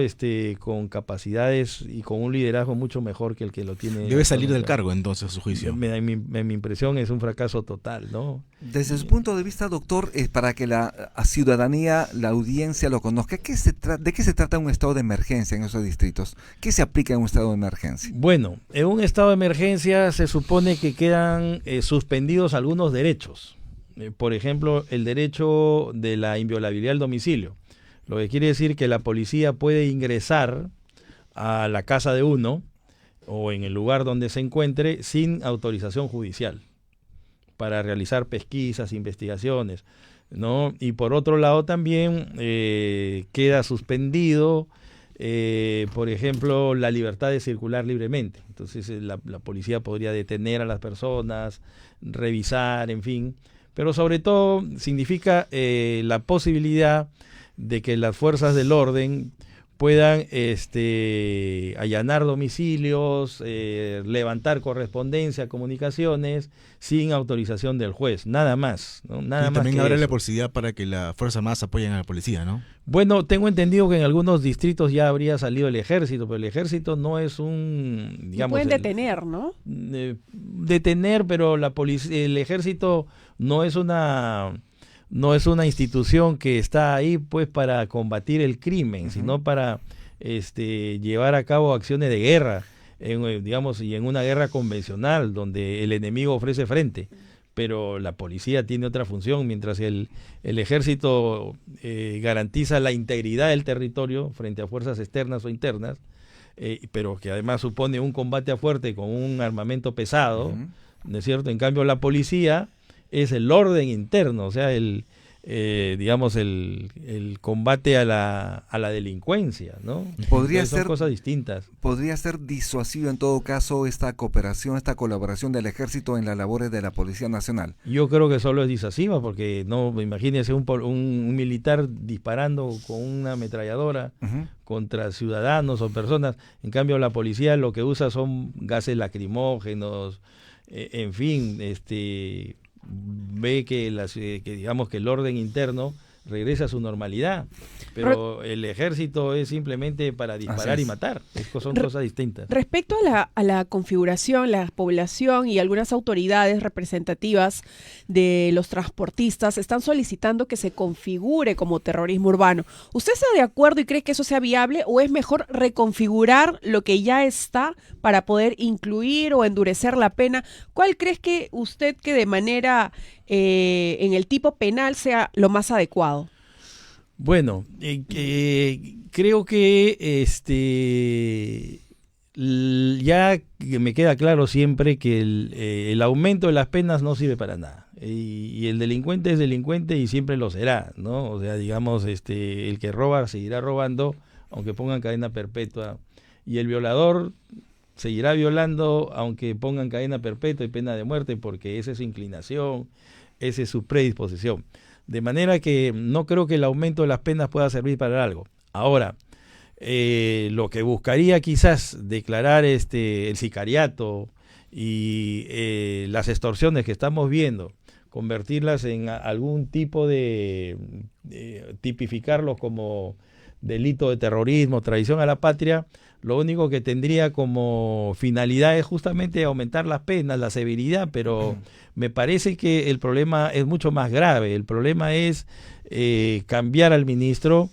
con capacidades y con un liderazgo mucho mejor que el que lo tiene. Debe salir del cargo, entonces, a su juicio. En mi impresión es un fracaso total, ¿no? Desde su punto de vista, doctor, para que la ciudadanía, la audiencia lo conozca, ¿de qué se trata un estado de emergencia en esos distritos? ¿Qué se aplica en un estado de emergencia? Bueno, en un estado de emergencia se supone que quedan suspendidos algunos derechos. Por ejemplo, el derecho de la inviolabilidad del domicilio. Lo que quiere decir que la policía puede ingresar a la casa de uno o en el lugar donde se encuentre sin autorización judicial para realizar pesquisas, investigaciones, ¿no? Y por otro lado también queda suspendido, por ejemplo, la libertad de circular libremente. Entonces la policía podría detener a las personas, revisar, en fin, pero sobre todo significa la posibilidad de que las fuerzas del orden puedan allanar domicilios, levantar correspondencia, comunicaciones, sin autorización del juez, nada más, ¿no? Nada y más también que habrá eso. La posibilidad para que las fuerzas más apoyen a la policía, ¿no? Bueno, tengo entendido que en algunos distritos ya habría salido el ejército, pero el ejército no es un, digamos... pueden detener, ¿no? Detener, pero el ejército no es una institución que está ahí pues para combatir el crimen, sino para llevar a cabo acciones de guerra, digamos, y en una guerra convencional donde el enemigo ofrece frente. Pero la policía tiene otra función, mientras el ejército garantiza la integridad del territorio frente a fuerzas externas o internas, pero que además supone un combate a fuerte con un armamento pesado, ¿no es cierto? En cambio la policía es el orden interno, o sea, el combate a la delincuencia, ¿no? Son cosas distintas. ¿Podría ser disuasivo en todo caso esta cooperación, esta colaboración del ejército en las labores de la Policía Nacional? Yo creo que solo es disuasiva, porque no, imagínese un militar disparando con una ametralladora contra ciudadanos o personas. En cambio la policía lo que usa son gases lacrimógenos, en fin, ve que digamos que el orden interno regresa a su normalidad, pero el ejército es simplemente para disparar y matar. Son cosas distintas. Respecto a la configuración, la población y algunas autoridades representativas de los transportistas están solicitando que se configure como terrorismo urbano. ¿Usted está de acuerdo y cree que eso sea viable, o es mejor reconfigurar lo que ya está para poder incluir o endurecer la pena? ¿Cuál crees que usted que de manera en el tipo penal sea lo más adecuado? Bueno, creo que ya me queda claro siempre que el aumento de las penas no sirve para nada, y el delincuente es delincuente y siempre lo será, ¿no? O sea, digamos, el que roba seguirá robando aunque pongan cadena perpetua, y el violador seguirá violando aunque pongan cadena perpetua y pena de muerte, porque esa es su inclinación, esa es su predisposición. De manera que no creo que el aumento de las penas pueda servir para algo. Ahora, lo que buscaría quizás declarar el sicariato y las extorsiones que estamos viendo, convertirlas en algún tipo de tipificarlos como delito de terrorismo, traición a la patria, lo único que tendría como finalidad es justamente aumentar las penas, la severidad, pero me parece que el problema es mucho más grave. El problema es cambiar al ministro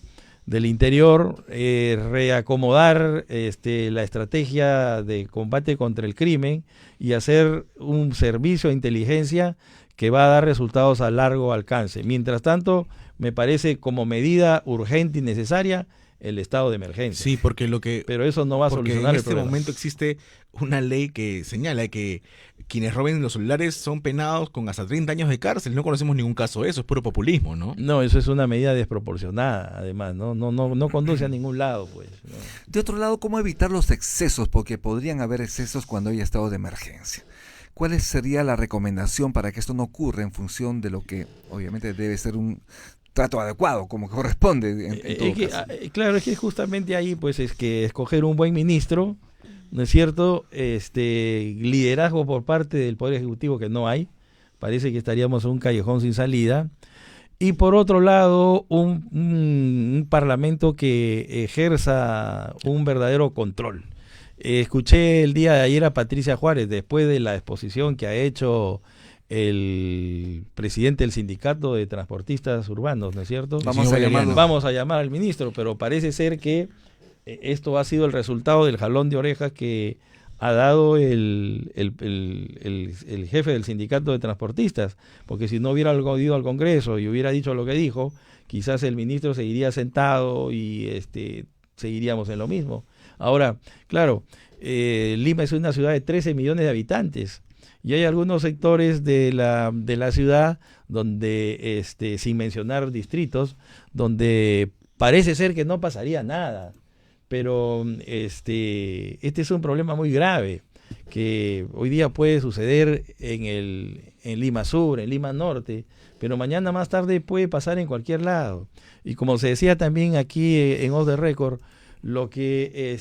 del Interior, reacomodar la estrategia de combate contra el crimen y hacer un servicio de inteligencia que va a dar resultados a largo alcance. Mientras tanto, me parece como medida urgente y necesaria el estado de emergencia. Sí, porque lo que... Pero eso no va a Porque solucionar en el este problema. momento existe una ley que señala que quienes roben los celulares son penados con hasta 30 años de cárcel. No conocemos ningún caso de eso, es puro populismo, ¿no? No, eso es una medida desproporcionada, además, no conduce a ningún lado, pues, ¿no? De otro lado, ¿cómo evitar los excesos? Porque podrían haber excesos cuando haya estado de emergencia. ¿Cuál sería la recomendación para que esto no ocurra en función de lo que obviamente debe ser un trato adecuado, como corresponde en todo caso? Claro, es que justamente ahí pues es que escoger un buen ministro, ¿no es cierto? Liderazgo por parte del Poder Ejecutivo que no hay, parece que estaríamos en un callejón sin salida, y por otro lado un parlamento que ejerza un verdadero control. Escuché el día de ayer a Patricia Juárez, después de la exposición que ha hecho el presidente del sindicato de transportistas urbanos, ¿no es cierto? Vamos a llamar al ministro, pero parece ser que esto ha sido el resultado del jalón de orejas que ha dado el jefe del sindicato de transportistas, porque si no hubiera ido al Congreso y hubiera dicho lo que dijo, quizás el ministro seguiría sentado y seguiríamos en lo mismo. Ahora, claro, Lima es una ciudad de 13 millones de habitantes y hay algunos sectores de la ciudad donde, sin mencionar distritos, donde parece ser que no pasaría nada, pero este es un problema muy grave que hoy día puede suceder en Lima Sur, en Lima Norte, pero mañana más tarde puede pasar en cualquier lado. Y como se decía también aquí en Off the Record, lo que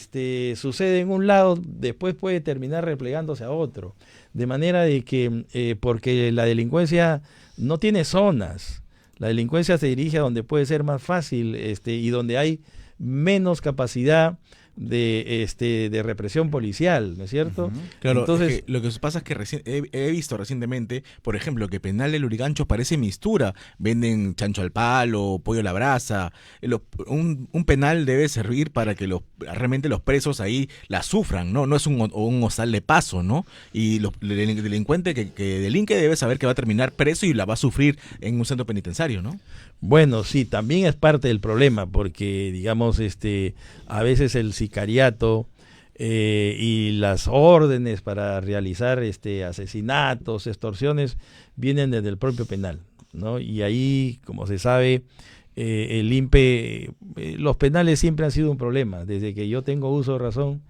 sucede en un lado después puede terminar replegándose a otro, de manera de que porque la delincuencia no tiene zonas, la delincuencia se dirige a donde puede ser más fácil y donde hay menos capacidad de represión policial, ¿no es cierto? Uh-huh. Claro, entonces es que lo que pasa es que he visto recientemente, por ejemplo, que Penal del Lurigancho parece mistura. Venden chancho al palo, pollo a la brasa. Un penal debe servir para que realmente los presos ahí la sufran, ¿no? No es un hostal de paso, ¿no? Y el delincuente que delinque debe saber que va a terminar preso y la va a sufrir en un centro penitenciario, ¿no? Bueno, sí, también es parte del problema, porque digamos, a veces el sicariato y las órdenes para realizar asesinatos, extorsiones, vienen desde el propio penal, ¿no? Y ahí, como se sabe, el INPE, los penales siempre han sido un problema. Desde que yo tengo uso de razón,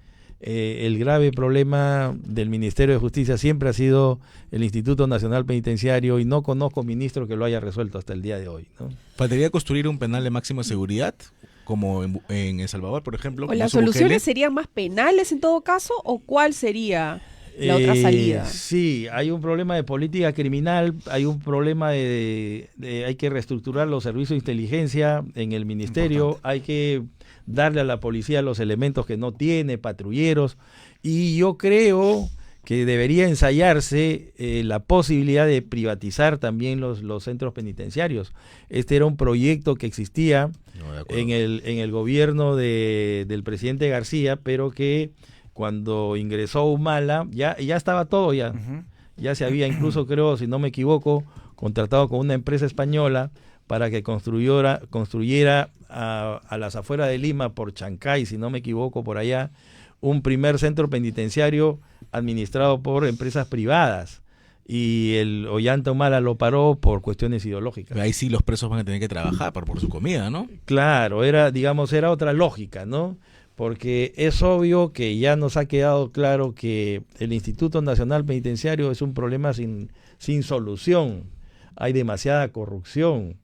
el grave problema del Ministerio de Justicia siempre ha sido el Instituto Nacional Penitenciario, y no conozco ministro que lo haya resuelto hasta el día de hoy, ¿no? ¿Faltaría construir un penal de máxima seguridad, como en El Salvador, por ejemplo? ¿O las soluciones serían más penales en todo caso? ¿O cuál sería la otra salida? Sí, hay un problema de política criminal, hay un problema hay que reestructurar los servicios de inteligencia en el ministerio, hay que darle a la policía los elementos que no tiene, patrulleros, y yo creo que debería ensayarse la posibilidad de privatizar también los centros penitenciarios. Este era un proyecto que existía en el gobierno del presidente García, pero que cuando ingresó Humala ya estaba todo ya. Uh-huh. Ya se había incluso, creo, si no me equivoco, contratado con una empresa española para que construyera a las afueras de Lima, por Chancay, si no me equivoco, por allá, un primer centro penitenciario administrado por empresas privadas. Y el Ollanta Humala lo paró por cuestiones ideológicas. Ahí sí los presos van a tener que trabajar por su comida, ¿no? Claro, era otra lógica, ¿no? Porque es obvio que ya nos ha quedado claro que el Instituto Nacional Penitenciario es un problema sin solución. Hay demasiada corrupción.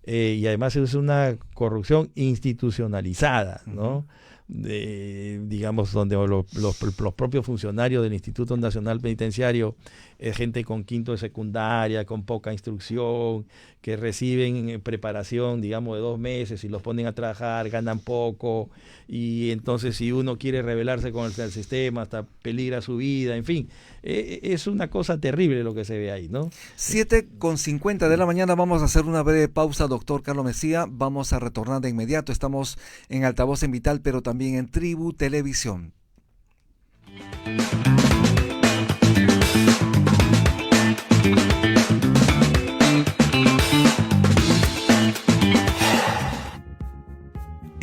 Y además es una corrupción institucionalizada, ¿no? Digamos, donde los propios funcionarios del Instituto Nacional Penitenciario, gente con quinto de secundaria, con poca instrucción, que reciben preparación, digamos, de 2 meses y los ponen a trabajar, ganan poco, y entonces si uno quiere rebelarse con el sistema, hasta peligra su vida, en fin, es una cosa terrible lo que se ve ahí, ¿no? 7:50 de la mañana, vamos a hacer una breve pausa, doctor Carlos Mejía, vamos a retornar de inmediato, estamos en Altavoz en Vital, pero también en Tribu Televisión.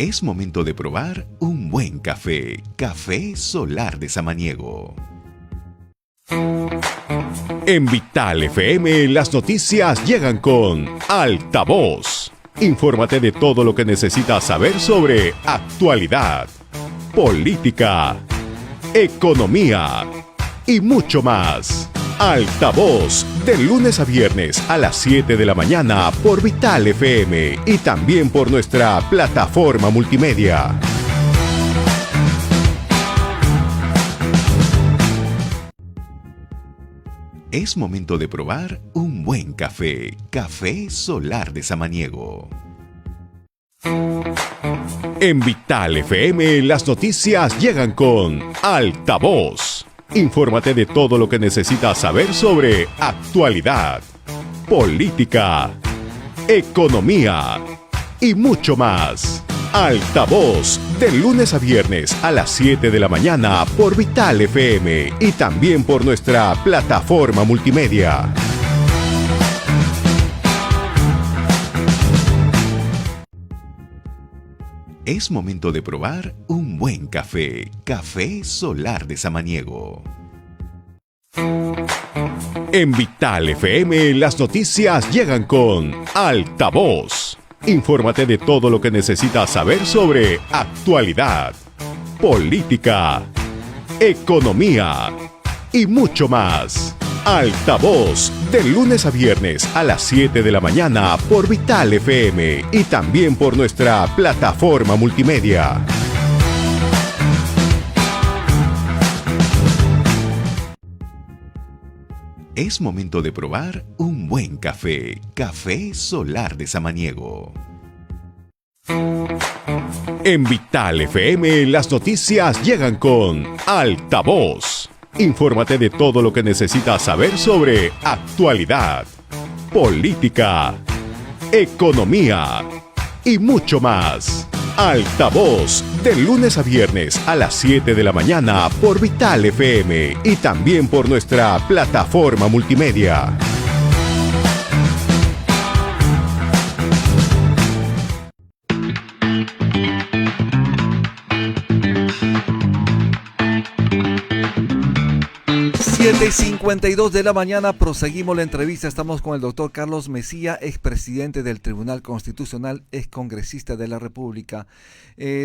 Es momento de probar un buen café. Café Solar de Samaniego. En Vital FM las noticias llegan con Altavoz. Infórmate de todo lo que necesitas saber sobre actualidad, política, economía y mucho más. Altavoz, de lunes a viernes a las 7 de la mañana por Vital FM y también por nuestra plataforma multimedia. Es momento de probar un buen café. Café Solar de Samaniego. En Vital FM las noticias llegan con Altavoz. Infórmate de todo lo que necesitas saber sobre actualidad, política, economía y mucho más. Altavoz, de lunes a viernes a las 7 de la mañana por Vital FM y también por nuestra plataforma multimedia. Es momento de probar un buen café. Café Solar de Samaniego. En Vital FM las noticias llegan con Altavoz. Infórmate de todo lo que necesitas saber sobre actualidad, política, economía y mucho más. Altavoz, de lunes a viernes a las 7 de la mañana por Vital FM y también por nuestra plataforma multimedia. Es momento de probar un buen café. Café Solar de Samaniego. En Vital FM las noticias llegan con Altavoz. Infórmate de todo lo que necesitas saber sobre actualidad, política, economía y mucho más. Altavoz, de lunes a viernes a las 7 de la mañana por Vital FM y también por nuestra plataforma multimedia. Y 52 de la mañana, proseguimos la entrevista. Estamos con el doctor Carlos Mesía, expresidente del Tribunal Constitucional, excongresista de la República.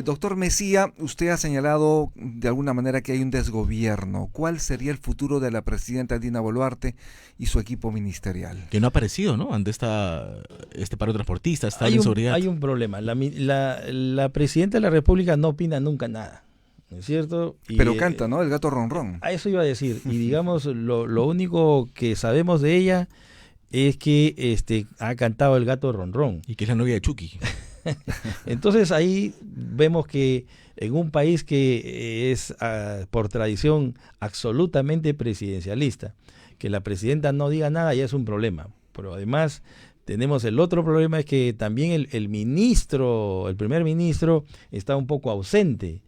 Doctor Mesía, usted ha señalado de alguna manera que hay un desgobierno. ¿Cuál sería el futuro de la presidenta Dina Boluarte y su equipo ministerial? Que no ha aparecido, ¿no? Ante este paro transportista, esta Hay inseguridad. un problema. La presidenta de la República no opina nunca nada, ¿no es cierto? Pero canta, ¿no? El gato ronrón. A eso iba a decir. Y digamos, lo único que sabemos de ella es que ha cantado el gato ronrón. Y que es la novia de Chucky. Entonces ahí vemos que en un país que es por tradición absolutamente presidencialista, que la presidenta no diga nada ya es un problema. Pero además tenemos el otro problema, es que también el primer ministro está un poco ausente,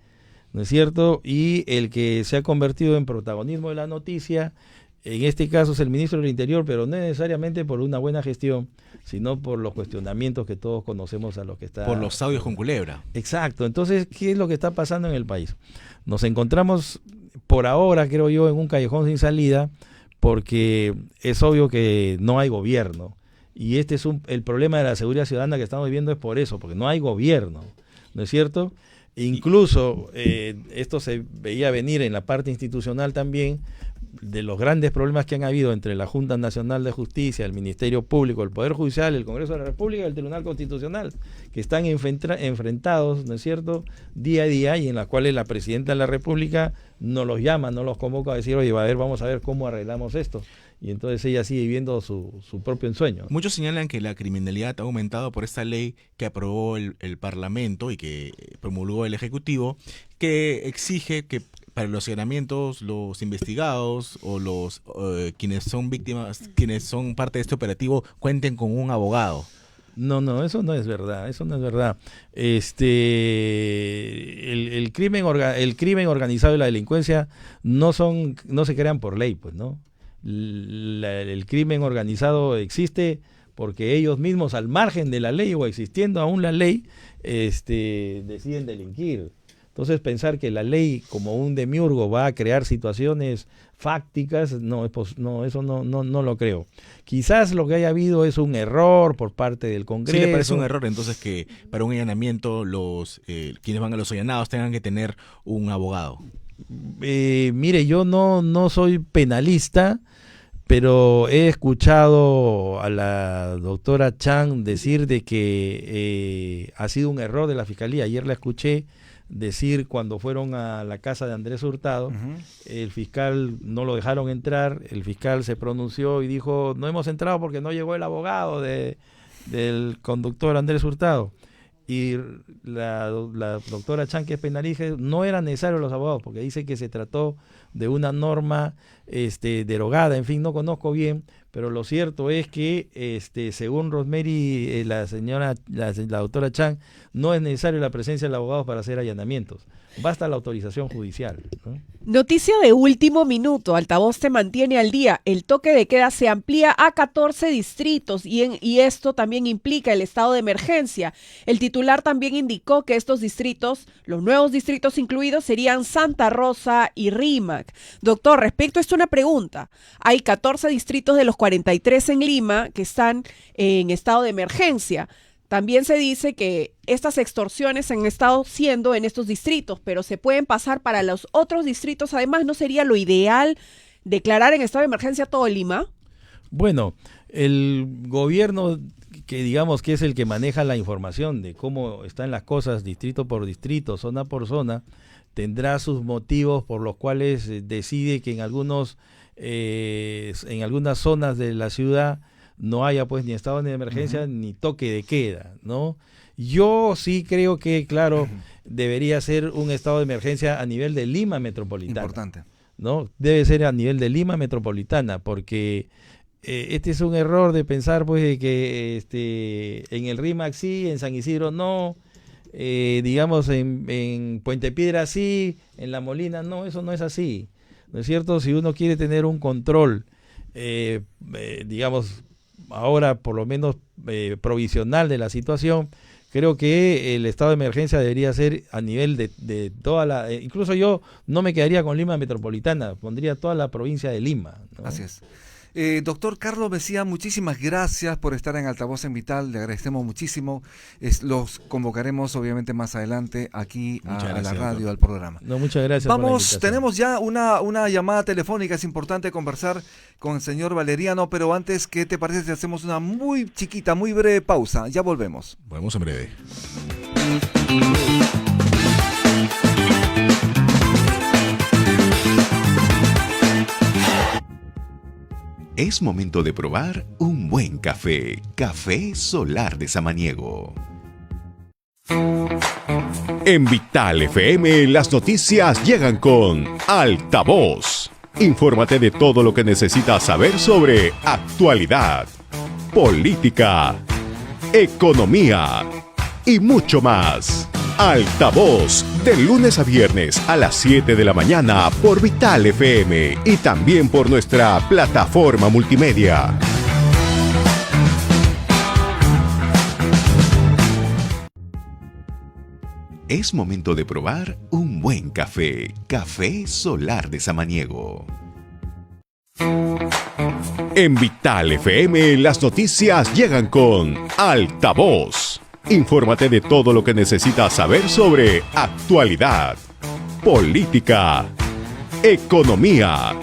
¿no es cierto? Y el que se ha convertido en protagonismo de la noticia, en este caso es el ministro del Interior, pero no necesariamente por una buena gestión, sino por los cuestionamientos que todos conocemos a lo que está... Por los audios con culebra. Exacto. Entonces, ¿qué es lo que está pasando en el país? Nos encontramos, por ahora, creo yo, en un callejón sin salida, porque es obvio que no hay gobierno. Y el problema de la seguridad ciudadana que estamos viviendo es por eso, porque no hay gobierno, ¿no es cierto? Incluso esto se veía venir en la parte institucional también, de los grandes problemas que han habido entre la Junta Nacional de Justicia, el Ministerio Público, el Poder Judicial, el Congreso de la República y el Tribunal Constitucional, que están enfrentados, ¿no es cierto?, día a día, y en las cuales la Presidenta de la República no los llama, no los convoca a decir, oye, vamos a ver cómo arreglamos esto. Y entonces ella sigue viviendo su propio ensueño. Muchos señalan que la criminalidad ha aumentado por esta ley que aprobó el Parlamento y que promulgó el Ejecutivo, que exige que para los señalamientos, los investigados o los quienes son víctimas, quienes son parte de este operativo, cuenten con un abogado. No, eso no es verdad, el crimen organizado y la delincuencia no se crean por ley, pues, ¿no? El crimen organizado existe porque ellos mismos, al margen de la ley o existiendo aún la ley, deciden delinquir. Entonces, pensar que la ley, como un demiurgo, va a crear situaciones fácticas, eso no lo creo. Quizás lo que haya habido es un error por parte del Congreso. ¿Sí le parece un error entonces que para un allanamiento quienes van a los allanados tengan que tener un abogado? Mire, yo no soy penalista, pero he escuchado a la doctora Chan decir de que ha sido un error de la Fiscalía. Ayer la escuché decir cuando fueron a la casa de Andrés Hurtado, el fiscal no lo dejaron entrar, el fiscal se pronunció y dijo, no hemos entrado porque no llegó el abogado del conductor Andrés Hurtado. Y la doctora Chan, que es penalista, no eran necesarios los abogados, porque dice que se trató de una norma derogada, en fin, no conozco bien, pero lo cierto es que según Rosemary, la doctora Chan, no es necesaria la presencia del abogado para hacer allanamientos, basta la autorización judicial, ¿no? Noticia de último minuto, Altavoz te mantiene al día. El toque de queda se amplía a 14 distritos y esto también implica el estado de emergencia. El titular también indicó que estos distritos, los nuevos distritos incluidos, serían Santa Rosa y Rímac. Doctor, respecto a esto una pregunta. Hay 14 distritos de los 43 en Lima que están en estado de emergencia. También se dice que estas extorsiones han estado siendo en estos distritos, pero se pueden pasar para los otros distritos. Además, ¿no sería lo ideal declarar en estado de emergencia todo Lima? Bueno, el gobierno, que digamos que es el que maneja la información de cómo están las cosas distrito por distrito, zona por zona, tendrá sus motivos por los cuales decide que en algunas zonas de la ciudad no haya pues ni estado de emergencia ni toque de queda, ¿no? Yo sí creo que, claro, debería ser un estado de emergencia a nivel de Lima metropolitana. Importante. ¿No? Debe ser a nivel de Lima metropolitana, porque este es un error de pensar pues de que en el Rímac sí, en San Isidro no, digamos en Puente Piedra sí, en La Molina no, eso no es así, ¿no es cierto? Si uno quiere tener un control, digamos, ahora por lo menos provisional de la situación, creo que el estado de emergencia debería ser a nivel de toda la... incluso yo no me quedaría con Lima metropolitana, pondría toda la provincia de Lima, ¿no? Así es. Doctor Carlos Mejía, muchísimas gracias por estar en Altavoz en Vital, le agradecemos muchísimo. Los convocaremos obviamente más adelante aquí a la radio, doctor, al programa. No, muchas gracias. Vamos, tenemos ya una llamada telefónica, es importante conversar con el señor Valeriano, pero antes, ¿qué te parece si hacemos una muy chiquita, muy breve pausa? Ya volvemos. Volvemos en breve. Es momento de probar un buen café. Café Solar de Samaniego. En Vital FM, las noticias llegan con Altavoz. Infórmate de todo lo que necesitas saber sobre actualidad, política, economía y mucho más. Altavoz, de lunes a viernes a las 7 de la mañana por Vital FM y también por nuestra plataforma multimedia. Es momento de probar un buen café. Café Solar de Samaniego. En Vital FM, las noticias llegan con Altavoz. Infórmate de todo lo que necesitas saber sobre actualidad, política, economía.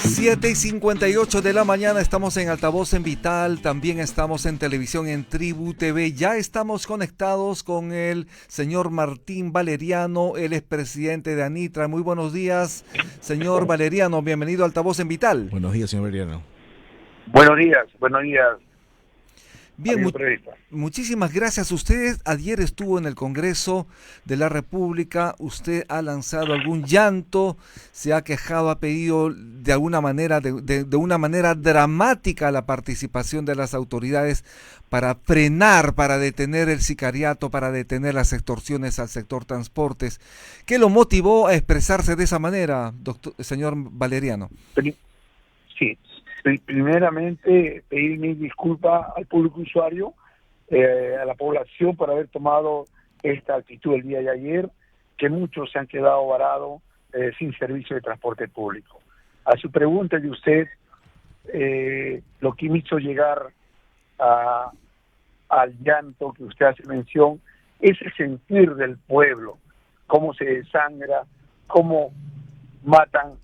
Siete y 58 de la mañana, estamos en Altavoz en Vital, también estamos en televisión en Tribu TV. Ya estamos conectados con el señor Martín Valeriano, él es presidente de ANITRA. Muy buenos días, señor Valeriano, bienvenido a Altavoz en Vital. Buenos días, señor Valeriano. Buenos días, buenos días. Bien, amigo periodista. muchísimas gracias. Usted ayer estuvo en el Congreso de la República, usted ha lanzado algún llanto, se ha quejado, ha pedido de alguna manera, de una manera dramática la participación de las autoridades para frenar, para detener el sicariato, para detener las extorsiones al sector transportes. ¿Qué lo motivó a expresarse de esa manera, señor Valeriano? Sí, primeramente pedir mi disculpa al público usuario, a la población por haber tomado esta actitud el día de ayer, que muchos se han quedado varados sin servicio de transporte público. A su pregunta de usted, lo que me hizo llegar al llanto que usted hace mención, es el sentir del pueblo, cómo se desangra, cómo matan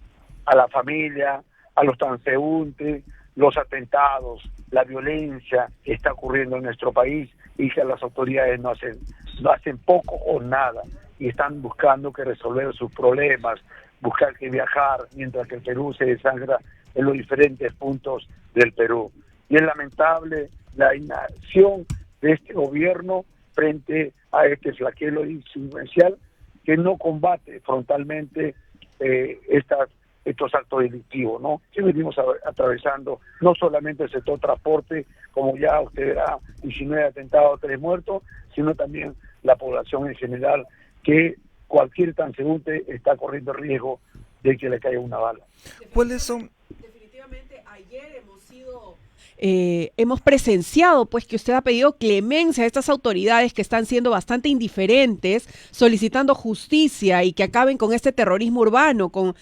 a la familia, a los transeúntes, los atentados, la violencia que está ocurriendo en nuestro país y que las autoridades no hacen poco o nada y están buscando que resolver sus problemas, buscar que viajar, mientras que el Perú se desangra en los diferentes puntos del Perú. Y es lamentable la inacción de este gobierno frente a este flagelo delincuencial que no combate frontalmente estos actos delictivos, ¿no? Que venimos atravesando no solamente el sector transporte, como ya usted verá, 19 atentados, 3 muertos, sino también la población en general, que cualquier transeúnte está corriendo riesgo de que le caiga una bala. ¿Cuáles son? Definitivamente ayer hemos presenciado pues que usted ha pedido clemencia a estas autoridades que están siendo bastante indiferentes, solicitando justicia y que acaben con este terrorismo urbano, con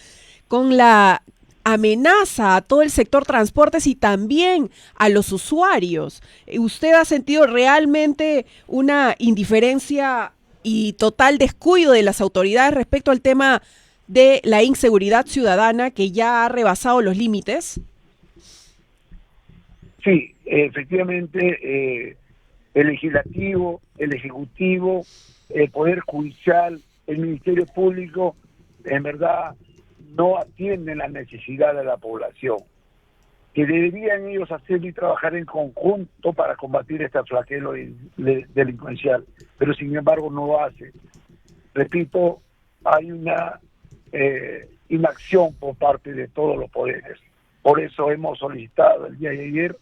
la amenaza a todo el sector transportes y también a los usuarios. ¿Usted ha sentido realmente una indiferencia y total descuido de las autoridades respecto al tema de la inseguridad ciudadana que ya ha rebasado los límites? Sí, efectivamente, el legislativo, el ejecutivo, el poder judicial, el Ministerio Público, en verdad no atienden la necesidad de la población, que deberían ellos hacer y trabajar en conjunto para combatir este flagelo delincuencial, pero sin embargo no lo hacen. Repito, hay una inacción por parte de todos los poderes. Por eso hemos solicitado el día de ayer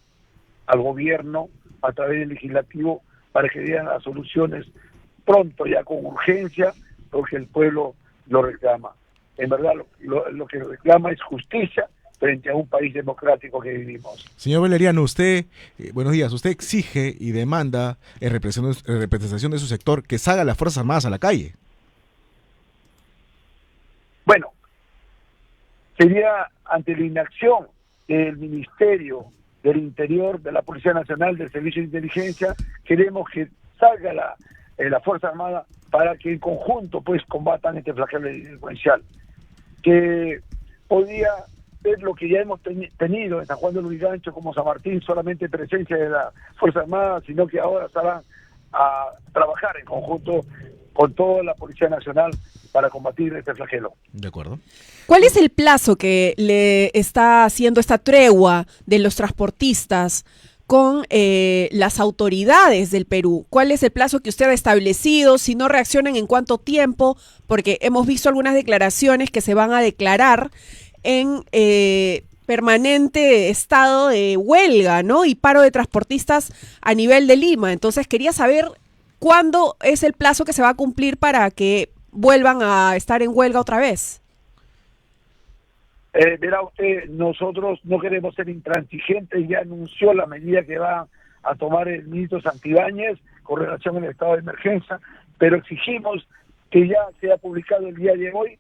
al gobierno, a través del legislativo, para que dieran las soluciones pronto, ya con urgencia, porque el pueblo lo reclama. En verdad, lo que reclama es justicia frente a un país democrático que vivimos. Señor Valeriano, usted, buenos días, usted exige y demanda en representación de su sector que salga las Fuerzas Armadas a la calle. Bueno, sería ante la inacción del Ministerio del Interior, de la Policía Nacional, del Servicio de Inteligencia, queremos que salga la Fuerza Armada para que en conjunto pues combatan este flagelo delincuencial, que podría ser lo que ya hemos tenido en San Juan de Lurigancho como San Martín, solamente presencia de la Fuerza Armada, sino que ahora estarán a trabajar en conjunto con toda la Policía Nacional para combatir este flagelo. De acuerdo. ¿Cuál es el plazo que le está haciendo esta tregua de los transportistas con las autoridades del Perú? ¿Cuál es el plazo que usted ha establecido? Si no reaccionan, ¿en cuánto tiempo? Porque hemos visto algunas declaraciones que se van a declarar en permanente estado de huelga, ¿no? Y paro de transportistas a nivel de Lima. Entonces quería saber cuándo es el plazo que se va a cumplir para que vuelvan a estar en huelga otra vez. Verá usted, nosotros no queremos ser intransigentes, ya anunció la medida que va a tomar el ministro Santibáñez con relación al estado de emergencia, pero exigimos que ya sea publicado el día de hoy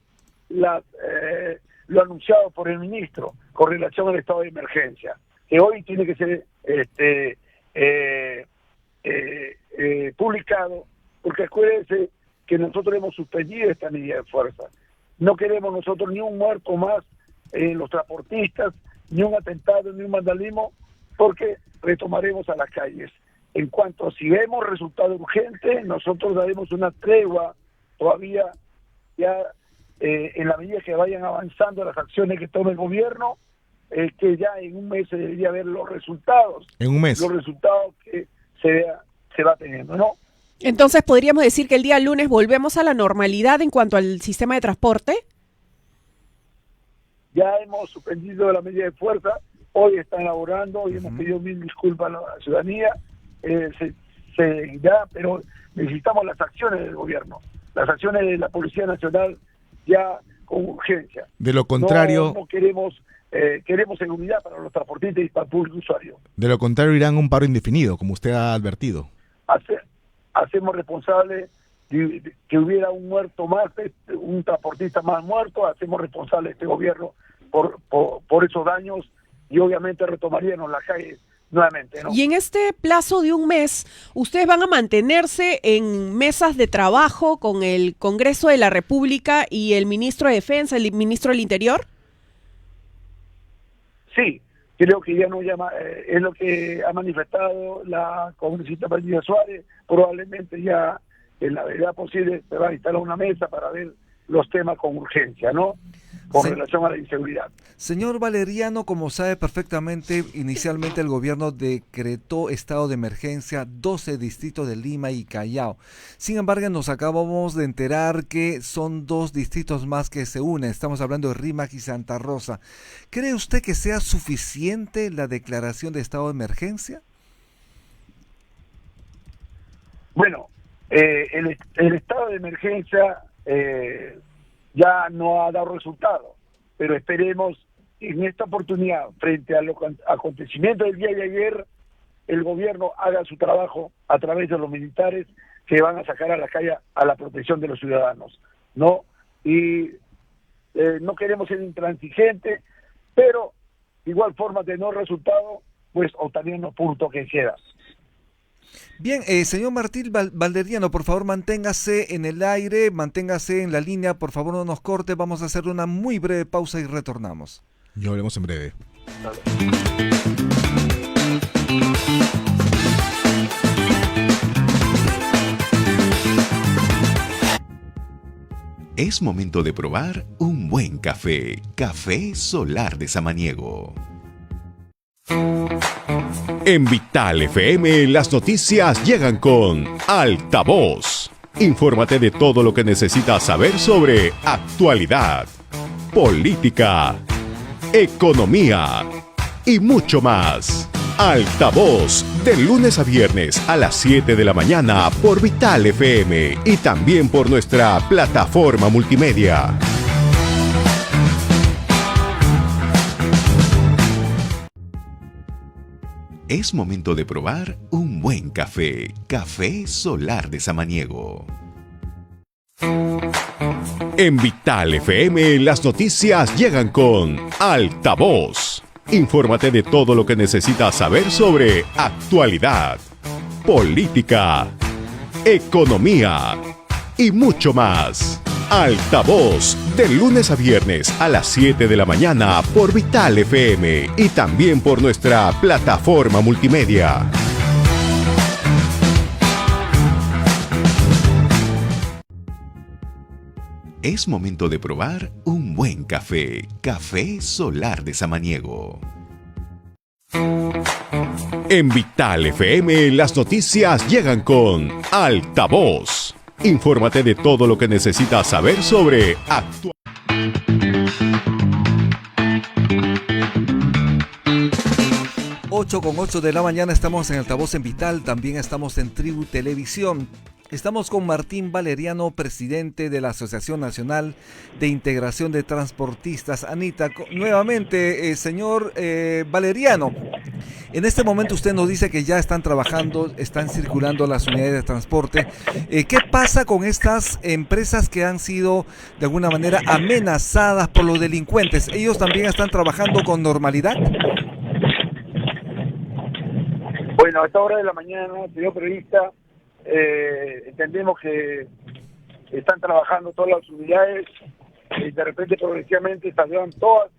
lo anunciado por el ministro con relación al estado de emergencia, que hoy tiene que ser publicado, porque acuérdense que nosotros hemos suspendido esta medida de fuerza. No queremos nosotros ni un muerto más en los transportistas, ni un atentado, ni un vandalismo, porque retomaremos a las calles. En cuanto si vemos resultado urgente, nosotros daremos una tregua todavía ya en la medida que vayan avanzando las acciones que tome el gobierno, que ya en un mes se debería ver los resultados. En un mes. Los resultados que se va teniendo, ¿no? Entonces, ¿podríamos decir que el día lunes volvemos a la normalidad en cuanto al sistema de transporte? Ya hemos suspendido la medida de fuerza, hoy están laborando y hemos pedido 1000 disculpas a la ciudadanía, se irá, pero necesitamos las acciones del gobierno, las acciones de la Policía Nacional ya con urgencia. De lo contrario, no queremos seguridad para los transportistas y para el público usuario. De lo contrario irán a un paro indefinido, como usted ha advertido. Hacemos responsable de que hubiera un muerto más, un transportista más muerto, hacemos responsable a este gobierno por esos daños y obviamente retomaríamos las calles nuevamente, ¿no? Y en este plazo de un mes, ¿ustedes van a mantenerse en mesas de trabajo con el Congreso de la República y el ministro de Defensa, el ministro del Interior? Sí, creo que ya no llama, es lo que ha manifestado la congresista Patricia Suárez, probablemente ya en la verdad posible se va a instalar una mesa para ver los temas con urgencia, ¿no? Con relación a la inseguridad. Señor Valeriano, como sabe perfectamente, inicialmente el gobierno decretó estado de emergencia 12 distritos de Lima y Callao. Sin embargo, nos acabamos de enterar que son 2 distritos más que se unen. Estamos hablando de Rímac y Santa Rosa. ¿Cree usted que sea suficiente la declaración de estado de emergencia? Bueno, el estado de emergencia ya no ha dado resultado, pero esperemos en esta oportunidad, frente a los acontecimientos del día de ayer, el gobierno haga su trabajo a través de los militares que van a sacar a la calle a la protección de los ciudadanos, ¿no? Y no queremos ser intransigentes, pero de igual forma de no resultado, pues obteniendo puntos que quedan. Bien, señor Martín Valeriano, por favor manténgase en el aire, manténgase en la línea, por favor no nos corte, vamos a hacer una muy breve pausa y retornamos. Ya volvemos en breve. Es momento de probar un buen café. Café Solar de Samaniego. En Vital FM las noticias llegan con Altavoz. Infórmate de todo lo que necesitas saber sobre actualidad, política, economía y mucho más. Altavoz, de lunes a viernes a las 7 de la mañana por Vital FM y también por nuestra plataforma multimedia. Es momento de probar un buen café. Café Solar de Samaniego. En Vital FM las noticias llegan con Altavoz. Infórmate de todo lo que necesitas saber sobre actualidad, política, economía y mucho más. Altavoz, de lunes a viernes a las 7 de la mañana por Vital FM y también por nuestra plataforma multimedia. Es momento de probar un buen café. Café Solar de Samaniego. En Vital FM las noticias llegan con Altavoz. Infórmate de todo lo que necesitas saber sobre actualidad. 8:08 de la mañana, estamos en Altavoz en Vital, también estamos en Tribu Televisión. Estamos con Martín Valeriano, presidente de la Asociación Nacional de Integración de Transportistas. Anita, nuevamente, señor Valeriano, en este momento usted nos dice que ya están trabajando, están circulando las unidades de transporte. ¿Qué pasa con estas empresas que han sido de alguna manera amenazadas por los delincuentes? ¿Ellos también están trabajando con normalidad? Bueno, a esta hora de la mañana, señor periodista, entendemos que están trabajando todas las unidades, de repente progresivamente saldrán todas,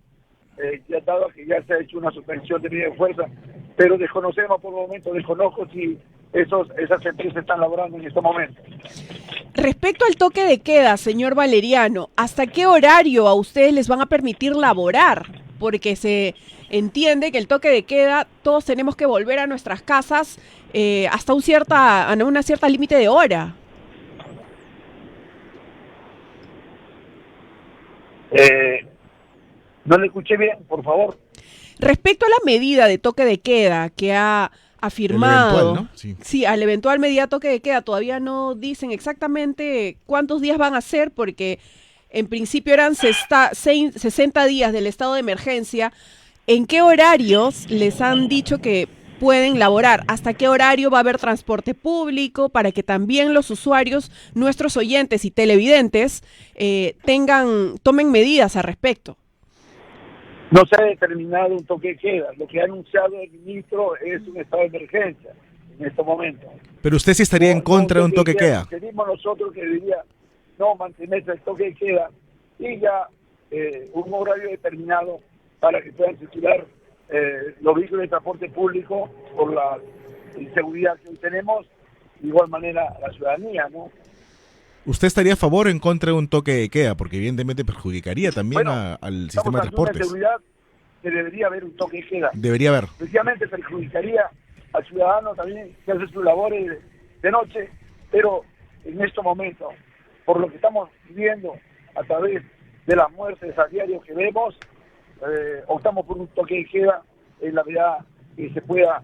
ya dado que ya se ha hecho una suspensión de medida de fuerza, pero desconocemos por el momento, desconozco si esas empresas están laborando en este momento. Respecto al toque de queda, señor Valeriano, ¿hasta qué horario a ustedes les van a permitir laborar? porque se entiende que el toque de queda, todos tenemos que volver a nuestras casas hasta una cierta límite de hora. No le escuché bien, por favor. Respecto a la medida de toque de queda que ha afirmado, El eventual, ¿no? Sí. al eventual medida de toque de queda, todavía no dicen exactamente cuántos días van a ser, porque en principio eran 60 días del estado de emergencia. ¿En qué horarios les han dicho que pueden laborar? ¿Hasta qué horario va a haber transporte público? Para que también los usuarios, nuestros oyentes y televidentes, tomen medidas al respecto. No se ha determinado un toque de queda. Lo que ha anunciado el ministro es un estado de emergencia en estos momentos. Pero usted sí estaría en contra de un toque de queda. Tenemos nosotros que debería no mantenerse el toque de queda y ya un horario determinado para que puedan circular los vehículos de transporte público por la inseguridad que hoy tenemos, de igual manera la ciudadanía, ¿no? ¿Usted estaría a favor o en contra de un toque de queda? Porque evidentemente perjudicaría también al sistema de transportes. Estamos ante una seguridad que debería haber un toque de queda. Debería haber. Especialmente perjudicaría al ciudadano también que hace sus labores de noche, pero en estos momentos, por lo que estamos viviendo a través de las muertes a diario que vemos, optamos por un toque de queda en la medida que se pueda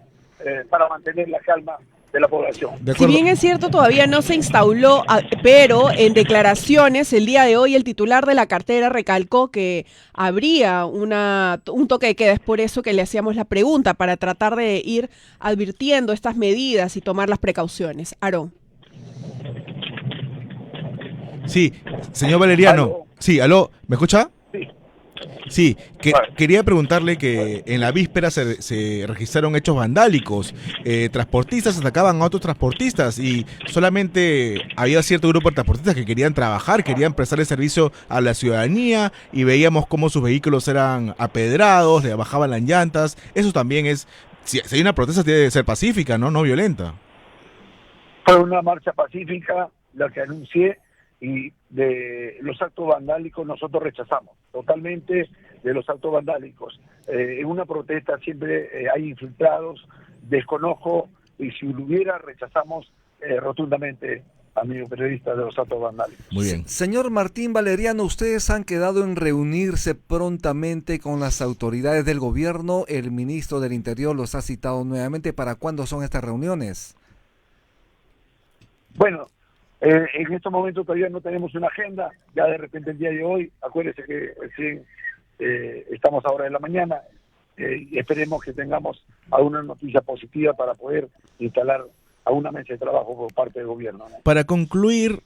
para mantener la calma de la población. Si bien es cierto, todavía no se instauró, pero en declaraciones el día de hoy el titular de la cartera recalcó que habría un toque de queda. Es por eso que le hacíamos la pregunta, para tratar de ir advirtiendo estas medidas y tomar las precauciones. Aarón. Sí, señor Valeriano. ¿Aló? Sí, aló, ¿me escucha? Sí. Sí, Vale. quería preguntarle que en la víspera se registraron hechos vandálicos. Transportistas atacaban a otros transportistas y solamente había cierto grupo de transportistas que querían trabajar, querían prestarle servicio a la ciudadanía, y veíamos cómo sus vehículos eran apedrados, le bajaban las llantas. Eso también es, si hay una protesta, debe ser pacífica, no violenta. Fue una marcha pacífica la que anuncié, y de los actos vandálicos nosotros rechazamos totalmente de los actos vandálicos. En una protesta siempre hay infiltrados, desconozco, y si lo hubiera rechazamos rotundamente, amigo periodista, de los actos vandálicos. Muy bien. Señor Martín Valeriano, ustedes han quedado en reunirse prontamente con las autoridades del gobierno. El ministro del Interior los ha citado nuevamente. ¿Para cuándo son estas reuniones? Bueno, en estos momentos todavía no tenemos una agenda. Ya de repente el día de hoy, acuérdese que recién estamos ahora en la mañana, y esperemos que tengamos alguna noticia positiva para poder instalar a una mesa de trabajo por parte del gobierno, ¿no? Para concluir,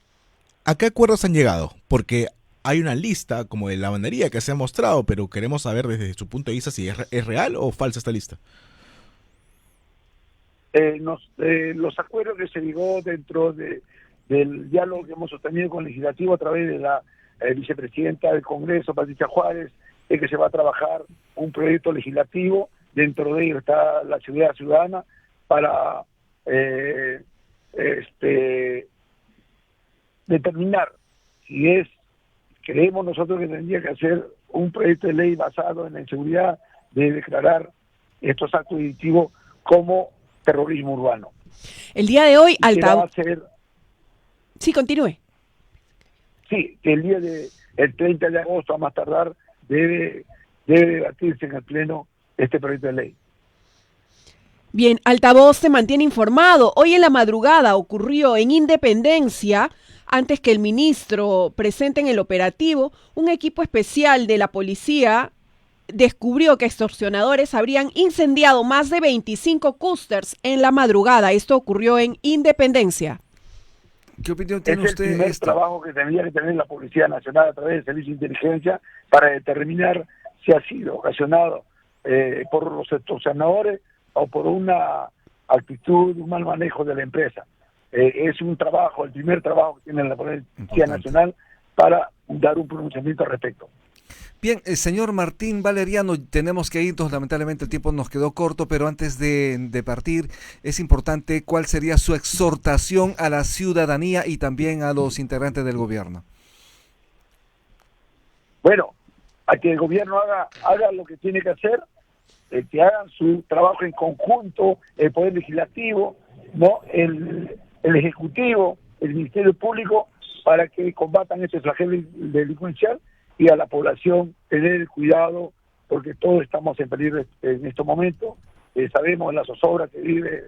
¿a qué acuerdos han llegado? Porque hay una lista como de lavandería que se ha mostrado, pero queremos saber desde su punto de vista si es real o falsa esta lista. Los acuerdos que se llegó dentro del diálogo que hemos sostenido con el legislativo a través de la vicepresidenta del Congreso, Patricia Juárez, es que se va a trabajar un proyecto legislativo. Dentro de ello está la seguridad ciudadana para determinar si creemos nosotros que tendría que hacer un proyecto de ley basado en la inseguridad, de declarar estos actos delictivos como terrorismo urbano. El día de hoy, Sí, continúe. Sí, que el 30 de agosto, a más tardar, debe debatirse en el Pleno este proyecto de ley. Bien, Altavoz se mantiene informado. Hoy en la madrugada ocurrió en Independencia, antes que el ministro presente en el operativo, un equipo especial de la policía descubrió que extorsionadores habrían incendiado más de 25 clústers en la madrugada. Esto ocurrió en Independencia. ¿Qué opinión tiene Es usted el de primer esto? trabajo que tendría que tener la Policía Nacional a través del Servicio de Inteligencia para determinar si ha sido ocasionado por los extorsionadores o por una actitud, un mal manejo de la empresa. Es un trabajo, el primer trabajo que tiene la Policía Nacional para dar un pronunciamiento al respecto. Bien, señor Martín Valeriano, tenemos que irnos, lamentablemente el tiempo nos quedó corto, pero antes de partir, es importante cuál sería su exhortación a la ciudadanía y también a los integrantes del gobierno. Bueno, a que el gobierno haga lo que tiene que hacer, que hagan su trabajo en conjunto, el Poder Legislativo, ¿no? el Ejecutivo, el Ministerio Público, para que combatan este flagelo delincuencial, y a la población tener el cuidado, porque todos estamos en peligro en estos momentos. Sabemos la zozobra que vive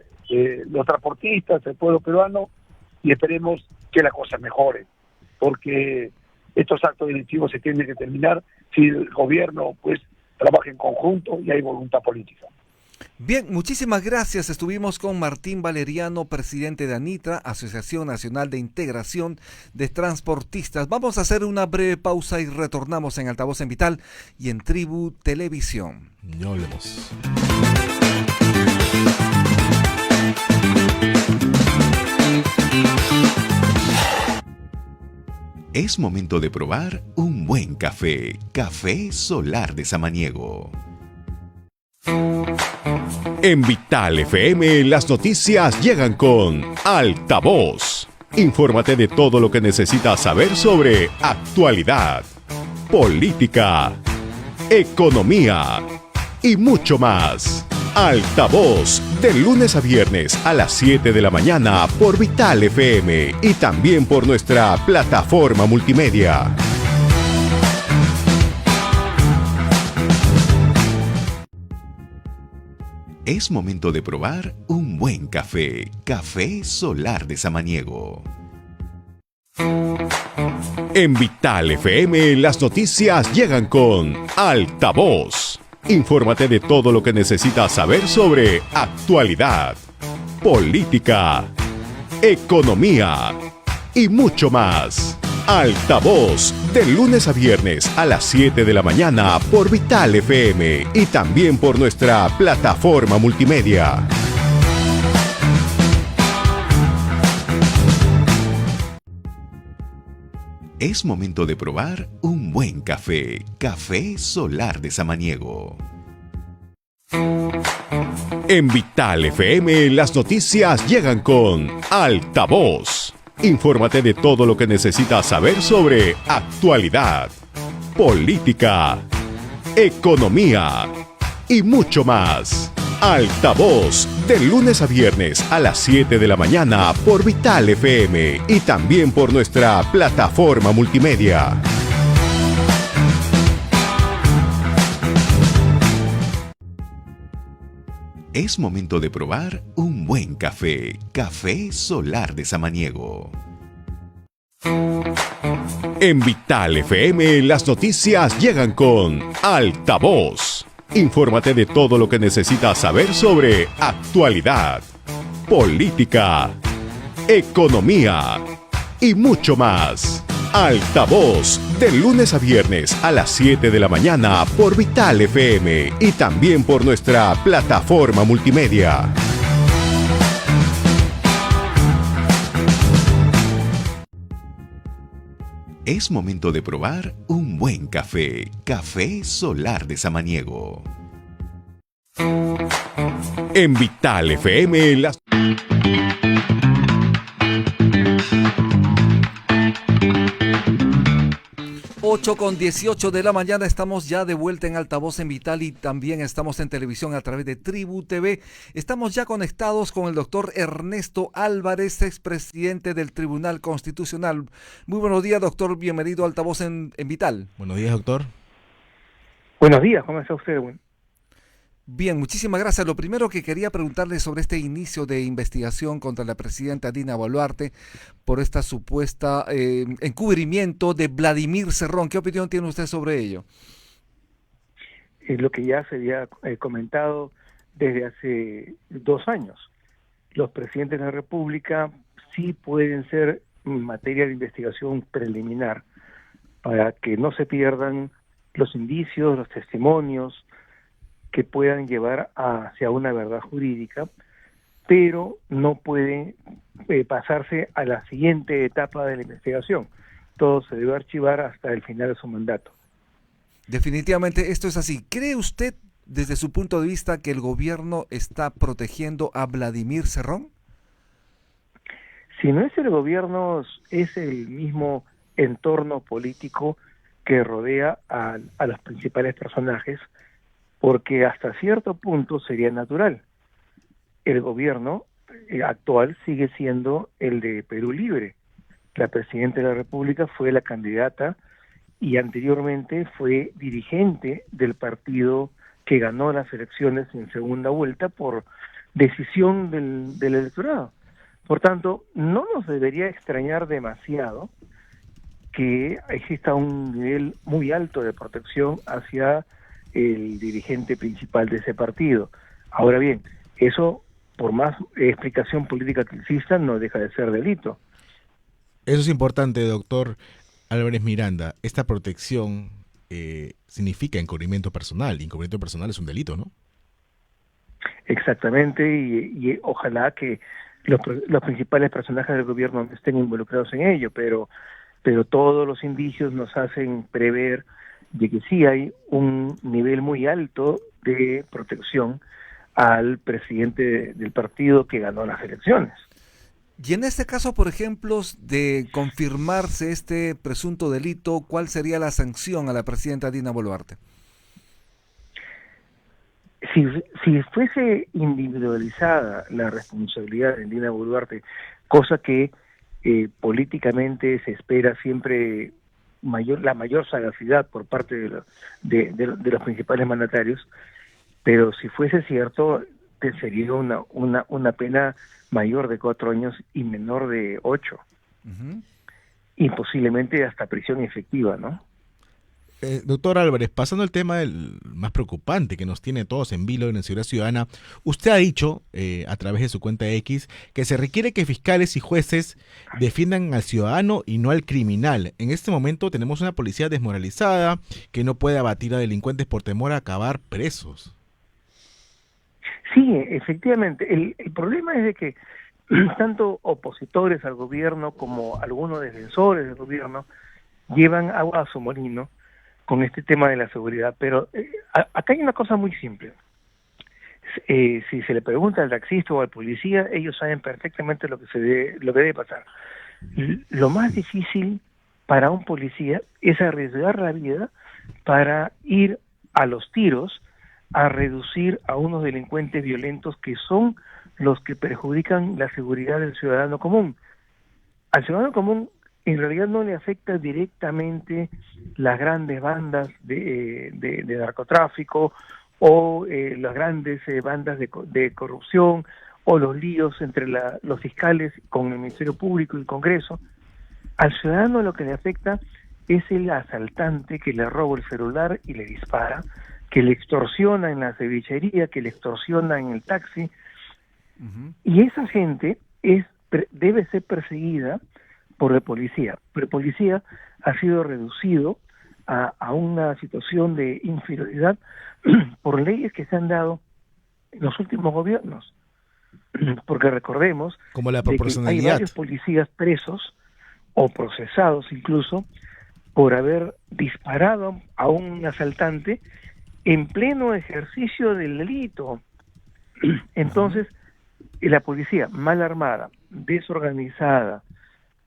los transportistas, el pueblo peruano, y esperemos que la cosa mejore, porque estos actos delictivos se tienen que terminar si el gobierno pues trabaja en conjunto y hay voluntad política. Bien, muchísimas gracias. Estuvimos con Martín Valeriano, presidente de ANITRA, Asociación Nacional de Integración de Transportistas. Vamos a hacer una breve pausa y retornamos en Altavoz en Vital y en Tribu Televisión. Ya hablemos. Es momento de probar un buen café. Café Solar de Samaniego. En Vital FM, las noticias llegan con Altavoz. Infórmate de todo lo que necesitas saber sobre actualidad, política, economía y mucho más. Altavoz, de lunes a viernes a las 7 de la mañana por Vital FM y también por nuestra plataforma multimedia. Es momento de probar un buen café. Café Solar de Samaniego. En Vital FM, las noticias llegan con Altavoz. Infórmate de todo lo que necesitas saber sobre actualidad, política, economía y mucho más. Altavoz, de lunes a viernes a las 7 de la mañana por Vital FM y también por nuestra plataforma multimedia. Es momento de probar un buen café. Café Solar de Samaniego. En Vital FM, las noticias llegan con Altavoz. Infórmate de todo lo que necesitas saber sobre actualidad, política, economía y mucho más. Altavoz, de lunes a viernes a las 7 de la mañana por Vital FM y también por nuestra plataforma multimedia. Es momento de probar un buen café. Café Solar de Samaniego. En Vital FM, las noticias llegan con Altavoz. Infórmate de todo lo que necesitas saber sobre actualidad, política, economía y mucho más. Altavoz, de lunes a viernes a las 7 de la mañana por Vital FM y también por nuestra plataforma multimedia. Es momento de probar un buen café. Café Solar de Samaniego. En Vital FM, las... 8:18 de la mañana, estamos ya de vuelta en Altavoz en Vital y también estamos en televisión a través de Tribu TV. Estamos ya conectados con el doctor Ernesto Álvarez, expresidente del Tribunal Constitucional. Muy buenos días, doctor, bienvenido a Altavoz en Vital. Buenos días, doctor. Buenos días, ¿cómo está usted? Bien, muchísimas gracias. Lo primero que quería preguntarle sobre este inicio de investigación contra la presidenta Dina Boluarte por esta supuesta encubrimiento de Vladimir Cerrón. ¿Qué opinión tiene usted sobre ello? Es lo que ya se había comentado desde hace 2 años. Los presidentes de la República sí pueden ser materia de investigación preliminar para que no se pierdan los indicios, los testimonios que puedan llevar hacia una verdad jurídica, pero no pueden pasarse a la siguiente etapa de la investigación. Todo se debe archivar hasta el final de su mandato. Definitivamente esto es así. ¿Cree usted, desde su punto de vista, que el gobierno está protegiendo a Vladimir Cerrón? Si no es el gobierno, es el mismo entorno político que rodea a los principales personajes, porque hasta cierto punto sería natural. El gobierno actual sigue siendo el de Perú Libre. La presidenta de la República fue la candidata y anteriormente fue dirigente del partido que ganó las elecciones en segunda vuelta por decisión del electorado. Por tanto, no nos debería extrañar demasiado que exista un nivel muy alto de protección hacia el dirigente principal de ese partido. Ahora bien, eso, por más explicación política que exista, no deja de ser delito. Eso es importante, doctor Álvarez Miranda. Esta protección significa encubrimiento personal. Encubrimiento personal es un delito, ¿no? Exactamente, y ojalá que los principales personajes del gobierno no estén involucrados en ello, pero todos los indicios nos hacen prever de que sí hay un nivel muy alto de protección al presidente del partido que ganó las elecciones. Y en este caso, por ejemplo, de confirmarse este presunto delito, ¿cuál sería la sanción a la presidenta Dina Boluarte? Si fuese individualizada la responsabilidad de Dina Boluarte, cosa que políticamente se espera siempre la mayor sagacidad por parte de los principales mandatarios, pero si fuese cierto, sería una pena mayor de 4 años y menor de 8. Uh-huh. Y posiblemente hasta prisión efectiva, ¿no? Doctor Álvarez, pasando al tema más preocupante que nos tiene todos en vilo en la seguridad ciudadana, usted ha dicho a través de su cuenta X que se requiere que fiscales y jueces defiendan al ciudadano y no al criminal. En este momento tenemos una policía desmoralizada que no puede abatir a delincuentes por temor a acabar presos. Sí, efectivamente. El problema es de que tanto opositores al gobierno como algunos defensores del gobierno llevan agua a su molino con este tema de la seguridad, pero acá hay una cosa muy simple. Si se le pregunta al taxista o al policía, ellos saben perfectamente lo que debe pasar. Lo más difícil para un policía es arriesgar la vida para ir a los tiros a reducir a unos delincuentes violentos que son los que perjudican la seguridad del ciudadano común. Al ciudadano común en realidad no le afecta directamente las grandes bandas de narcotráfico o las grandes bandas de corrupción o los líos entre los fiscales con el Ministerio Público y el Congreso. Al ciudadano lo que le afecta es el asaltante que le roba el celular y le dispara, que le extorsiona en la cevichería, que le extorsiona en el taxi. Uh-huh. Y esa gente debe ser perseguida por la policía. Pero el policía ha sido reducido a una situación de inferioridad por leyes que se han dado en los últimos gobiernos. Porque recordemos como la que hay varios policías presos o procesados incluso por haber disparado a un asaltante en pleno ejercicio del delito. Entonces, la policía mal armada, desorganizada,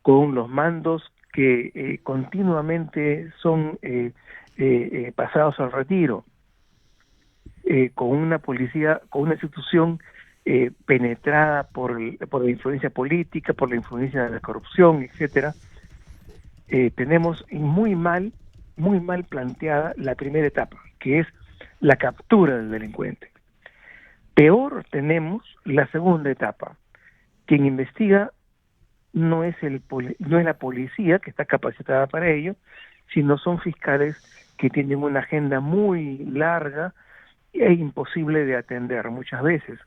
con los mandos que continuamente son pasados al retiro, con una policía, con una institución penetrada por la influencia política, por la influencia de la corrupción, etcétera, tenemos muy mal planteada la primera etapa, que es la captura del delincuente. Peor tenemos la segunda etapa. Quien investiga no es la policía, que está capacitada para ello, sino son fiscales que tienen una agenda muy larga e imposible de atender muchas veces.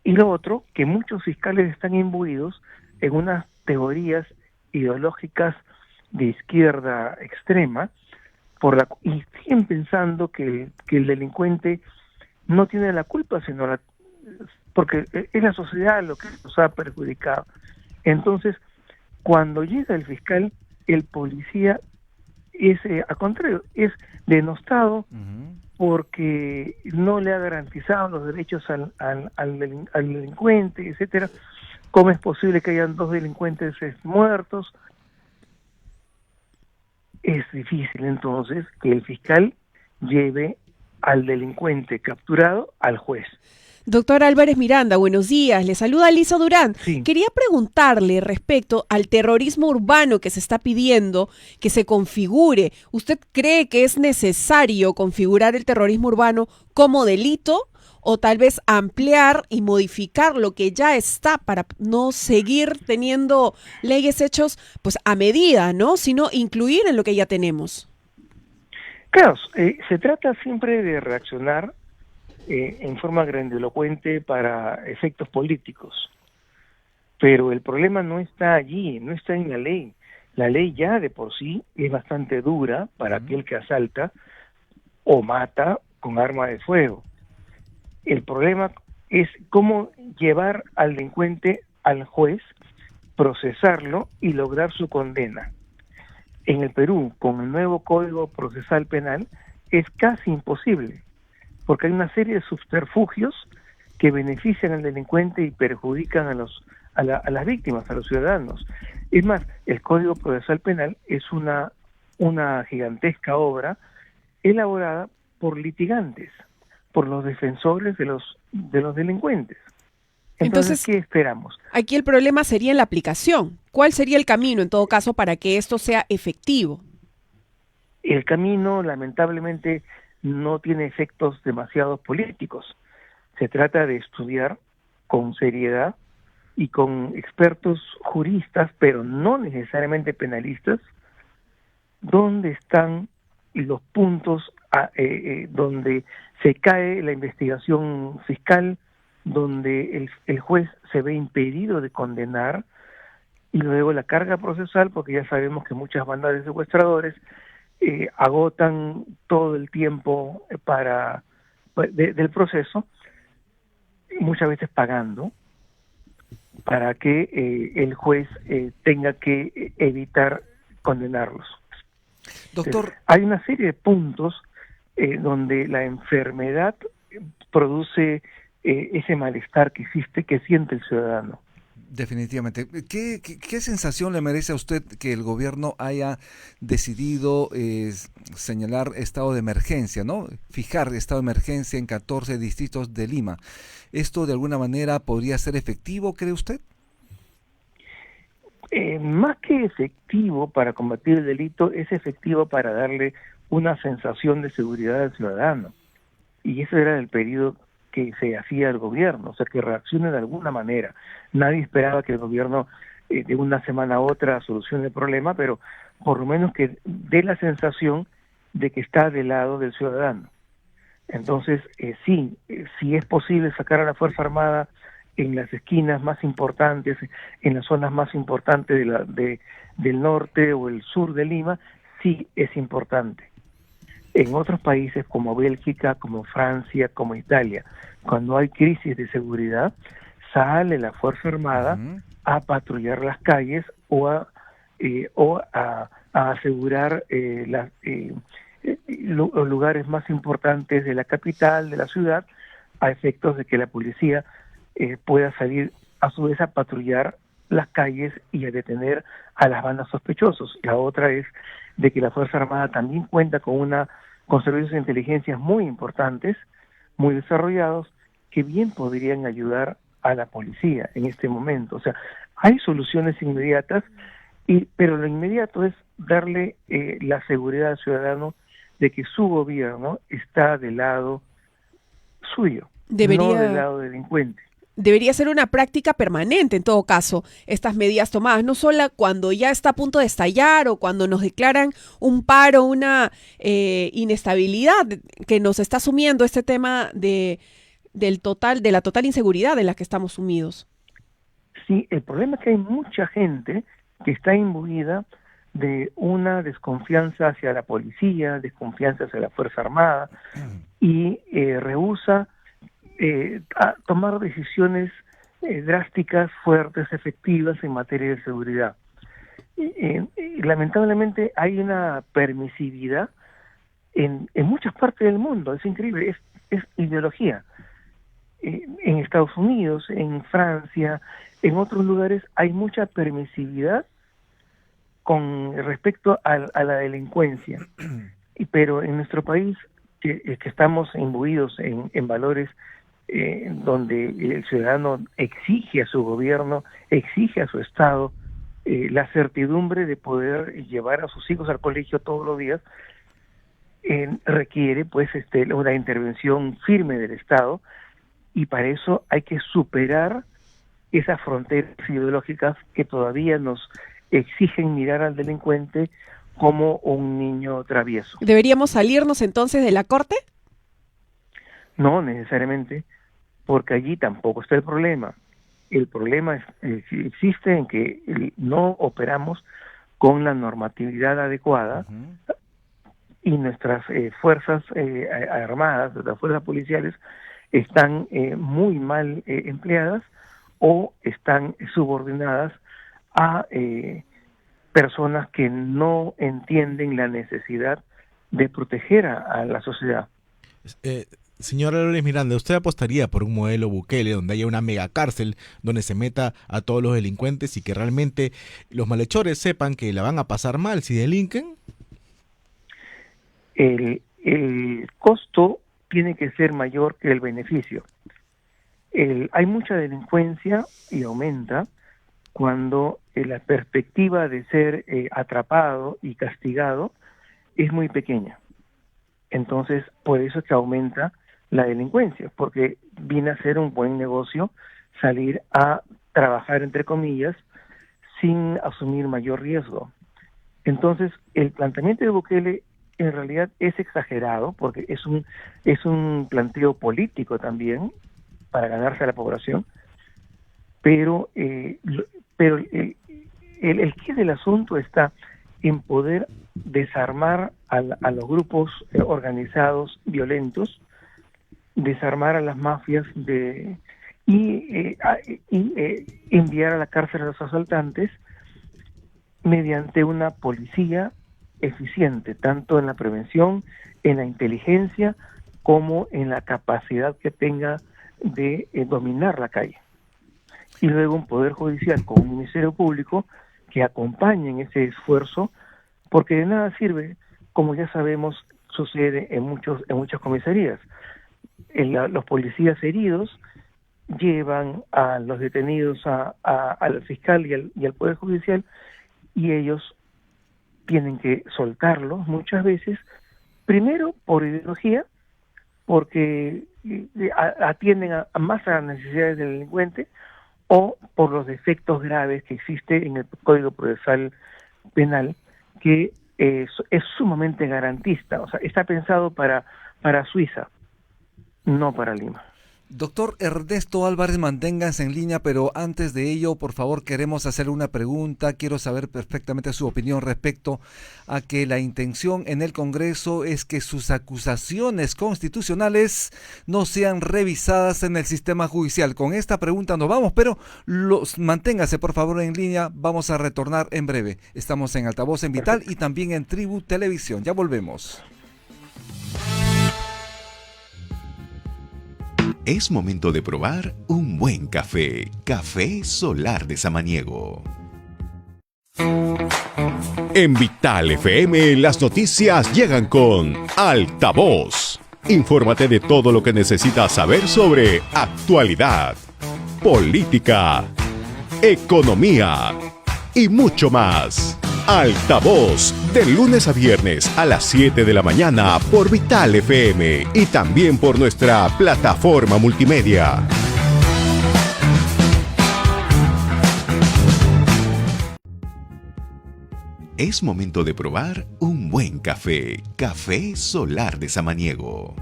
Y lo otro, que muchos fiscales están imbuidos en unas teorías ideológicas de izquierda extrema, y siguen pensando que el delincuente no tiene la culpa, sino porque es la sociedad lo que nos ha perjudicado. Entonces, cuando llega el fiscal, el policía es, al contrario, es denostado porque no le ha garantizado los derechos al delincuente, etcétera. ¿Cómo es posible que hayan 2 delincuentes muertos? es difícil entonces que el fiscal lleve al delincuente capturado al juez. Doctor Álvarez Miranda, buenos días. Le saluda Lisa Durán. Sí. Quería preguntarle respecto al terrorismo urbano que se está pidiendo que se configure. ¿Usted cree que es necesario configurar el terrorismo urbano como delito o tal vez ampliar y modificar lo que ya está para no seguir teniendo leyes hechos pues a medida, ¿no? Sino incluir en lo que ya tenemos? Claro, se trata siempre de reaccionar en forma grandilocuente para efectos políticos. Pero el problema no está allí, no está en la ley. La ley ya de por sí es bastante dura para aquel que asalta o mata con arma de fuego. El problema es cómo llevar al delincuente al juez, procesarlo y lograr su condena. En el Perú, con el nuevo Código Procesal Penal, es casi imposible, porque hay una serie de subterfugios que benefician al delincuente y perjudican a las víctimas, a los ciudadanos. Es más, el Código Procesal Penal es una gigantesca obra elaborada por litigantes, por los defensores de los delincuentes. Entonces, ¿qué esperamos? Aquí el problema sería en la aplicación. ¿Cuál sería el camino, en todo caso, para que esto sea efectivo? El camino, lamentablemente, no tiene efectos demasiado políticos. Se trata de estudiar con seriedad y con expertos juristas, pero no necesariamente penalistas, dónde están los puntos donde se cae la investigación fiscal, donde el juez se ve impedido de condenar, y luego la carga procesal, porque ya sabemos que muchas bandas de secuestradores agotan todo el tiempo del proceso, muchas veces pagando, para que el juez tenga que evitar condenarlos. Doctor, Entonces, hay una serie de puntos donde la enfermedad produce ese malestar que existe, que siente el ciudadano. definitivamente. ¿Qué sensación le merece a usted que el gobierno haya decidido señalar estado de emergencia, ¿no? Fijar estado de emergencia en 14 distritos de Lima. ¿Esto de alguna manera podría ser efectivo, cree usted? Más que efectivo para combatir el delito, es efectivo para darle una sensación de seguridad al ciudadano. Y ese era el pedido que se hacía al gobierno, o sea, que reaccione de alguna manera. Nadie esperaba que el gobierno de una semana a otra solucione el problema, pero por lo menos que dé la sensación de que está del lado del ciudadano. Entonces, sí es posible sacar a la Fuerza Armada en las esquinas más importantes, en las zonas más importantes del norte o el sur de Lima, sí es importante. En otros países como Bélgica, como Francia, como Italia, cuando hay crisis de seguridad, sale la Fuerza Armada a patrullar las calles o a asegurar los lugares más importantes de la capital, de la ciudad, a efectos de que la policía pueda salir a su vez a patrullar las calles y a detener a las bandas sospechosos. La otra es de que la Fuerza Armada también cuenta con servicios de inteligencia muy importantes, muy desarrollados, que bien podrían ayudar a la policía en este momento. O sea, hay soluciones inmediatas, pero lo inmediato es darle la seguridad al ciudadano de que su gobierno está del lado suyo, no del lado delincuente. Debería ser una práctica permanente, en todo caso, estas medidas tomadas, no solo cuando ya está a punto de estallar o cuando nos declaran un paro, una inestabilidad que nos está sumiendo este tema de la total inseguridad en la que estamos sumidos. Sí, el problema es que hay mucha gente que está imbuida de una desconfianza hacia la policía, desconfianza hacia la Fuerza Armada, y rehúsa a tomar decisiones drásticas, fuertes, efectivas en materia de seguridad. Lamentablemente hay una permisividad en muchas partes del mundo, es increíble, es ideología. En Estados Unidos, en Francia, en otros lugares hay mucha permisividad con respecto a la delincuencia, pero en nuestro país, que estamos imbuidos en valores donde el ciudadano exige a su gobierno, exige a su Estado la certidumbre de poder llevar a sus hijos al colegio todos los días, requiere pues una intervención firme del Estado, y para eso hay que superar esas fronteras ideológicas que todavía nos exigen mirar al delincuente como un niño travieso. ¿Deberíamos salirnos entonces de la corte? No necesariamente, porque allí tampoco está el problema. El problema existe en que no operamos con la normatividad adecuada, y nuestras fuerzas armadas, nuestras fuerzas policiales, están muy mal empleadas o están subordinadas a personas que no entienden la necesidad de proteger a la sociedad. Señora Lourdes Miranda, ¿usted apostaría por un modelo Bukele donde haya una mega cárcel donde se meta a todos los delincuentes y que realmente los malhechores sepan que la van a pasar mal si delinquen? El costo tiene que ser mayor que el beneficio. Hay mucha delincuencia y aumenta cuando la perspectiva de ser atrapado y castigado es muy pequeña. Entonces, por eso es que aumenta la delincuencia, porque viene a ser un buen negocio salir a trabajar, entre comillas, sin asumir mayor riesgo. Entonces, el planteamiento de Bukele en realidad es exagerado, porque es un planteo político también para ganarse a la población, pero el quid del asunto está en poder desarmar a los grupos organizados violentos, desarmar a las mafias y enviar a la cárcel a los asaltantes mediante una policía eficiente, tanto en la prevención, en la inteligencia, como en la capacidad que tenga de dominar la calle. Y luego un poder judicial con un ministerio público que acompañe en ese esfuerzo, porque de nada sirve, como ya sabemos, sucede en muchas comisarías. Los policías heridos llevan a los detenidos al fiscal y al poder judicial, y ellos tienen que soltarlos muchas veces, primero por ideología, porque atienden más a las necesidades del delincuente, o por los defectos graves que existe en el Código Procesal Penal, que es sumamente garantista. O sea, está pensado para Suiza, no para Lima. Doctor Ernesto Álvarez, manténganse en línea, pero antes de ello, por favor, queremos hacerle una pregunta. Quiero saber perfectamente su opinión respecto a que la intención en el Congreso es que sus acusaciones constitucionales no sean revisadas en el sistema judicial. Con esta pregunta nos vamos, pero manténgase por favor en línea. Vamos a retornar en breve. Estamos en Altavoz en Vital y también en Tribu Televisión. Ya volvemos. Es momento de probar un buen café. Café Solar de Samaniego. En Vital FM, las noticias llegan con Altavoz. Infórmate de todo lo que necesitas saber sobre actualidad, política, economía y mucho más. Altavoz, de lunes a viernes a las 7 de la mañana por Vital FM y también por nuestra plataforma multimedia. Es momento de probar un buen café. Café Solar de Samaniego.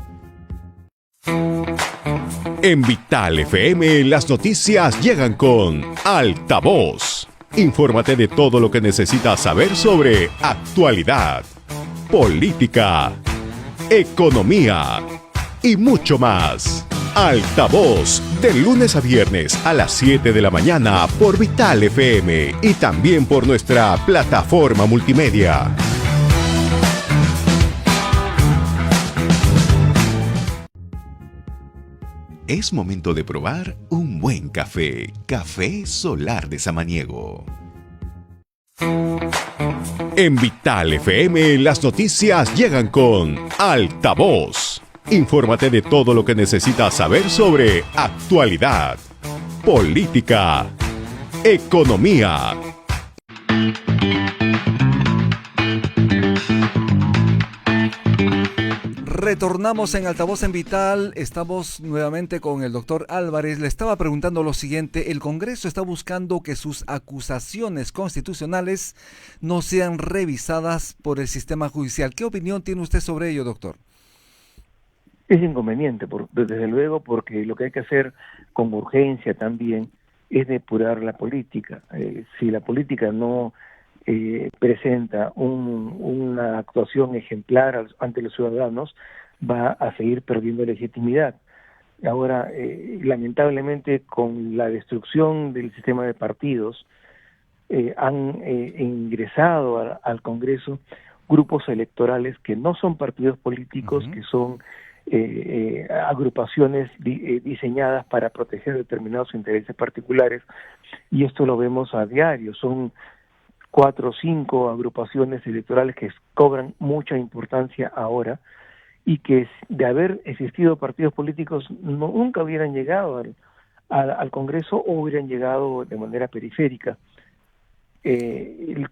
En Vital FM, las noticias llegan con Altavoz. Infórmate de todo lo que necesitas saber sobre actualidad, política, economía y mucho más. Altavoz, de lunes a viernes a las 7 de la mañana por Vital FM y también por nuestra plataforma multimedia. Es momento de probar un buen café. Café Solar de Samaniego. En Vital FM las noticias llegan con Altavoz. Infórmate de todo lo que necesitas saber sobre actualidad, política, economía. Retornamos en Altavoz en Vital, estamos nuevamente con el doctor Álvarez. Le estaba preguntando lo siguiente: el Congreso está buscando que sus acusaciones constitucionales no sean revisadas por el sistema judicial. ¿Qué opinión tiene usted sobre ello, doctor? Es inconveniente, desde luego, porque lo que hay que hacer con urgencia también es depurar la política. Si la política no presenta una actuación ejemplar ante los ciudadanos, va a seguir perdiendo legitimidad. Ahora, lamentablemente, con la destrucción del sistema de partidos, han ingresado al Congreso grupos electorales que no son partidos políticos, que son agrupaciones diseñadas para proteger determinados intereses particulares, y esto lo vemos a diario. Son 4 o 5 agrupaciones electorales que cobran mucha importancia ahora, y que de haber existido partidos políticos nunca hubieran llegado al Congreso, o hubieran llegado de manera periférica.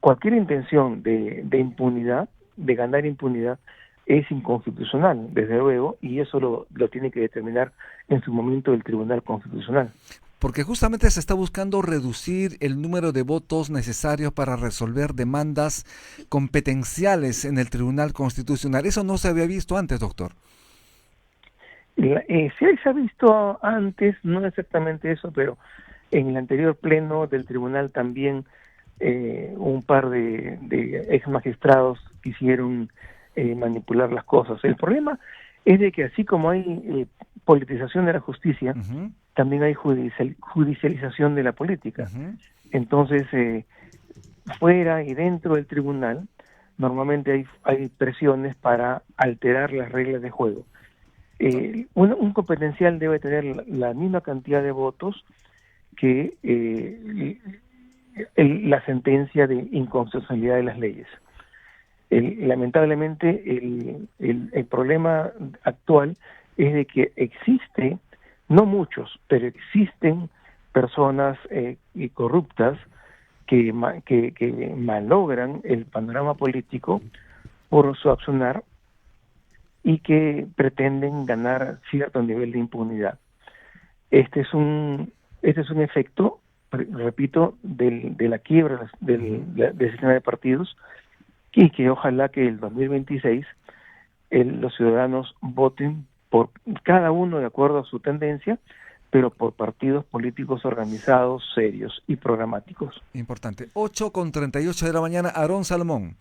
Cualquier intención de impunidad, de ganar impunidad, es inconstitucional, desde luego, y eso lo tiene que determinar en su momento el Tribunal Constitucional. Porque justamente se está buscando reducir el número de votos necesarios para resolver demandas competenciales en el Tribunal Constitucional. Eso no se había visto antes, doctor. Sí se ha visto antes, no exactamente eso, pero en el anterior pleno del tribunal también un par de ex magistrados quisieron manipular las cosas. El problema es de que así como hay politización de la justicia, también hay judicialización de la política. Entonces, fuera y dentro del tribunal, normalmente hay presiones para alterar las reglas de juego. Un competencial debe tener la misma cantidad de votos que la sentencia de inconstitucionalidad de las leyes. Lamentablemente, el problema actual es de que existe, no muchos, pero existen personas corruptas que malogran el panorama político por su accionar y que pretenden ganar cierto nivel de impunidad. Este es un efecto, repito, de la quiebra del sistema de partidos, y que ojalá que el 2026 los ciudadanos voten por cada uno de acuerdo a su tendencia, pero por partidos políticos organizados, serios y programáticos. Importante. 8:38 de la mañana, Aarón Salomón.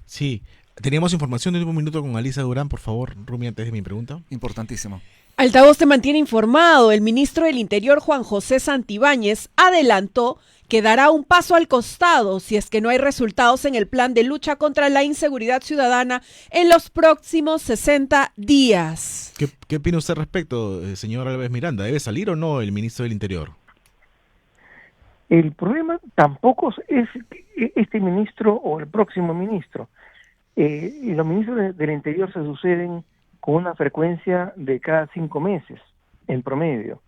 Sí, teníamos información de un minuto con Alisa Durán, por favor, Rumi, antes de mi pregunta. Importantísimo. Altavoz te mantiene informado. El ministro del Interior, Juan José Santibáñez, adelantó que dará un paso al costado si es que no hay resultados en el plan de lucha contra la inseguridad ciudadana en los próximos 60 días. ¿Qué opina usted al respecto, señor Álvarez Miranda? ¿Debe salir o no el ministro del Interior? El problema tampoco es este ministro o el próximo ministro. Los ministros del Interior se suceden con una frecuencia de cada 5 meses, en promedio.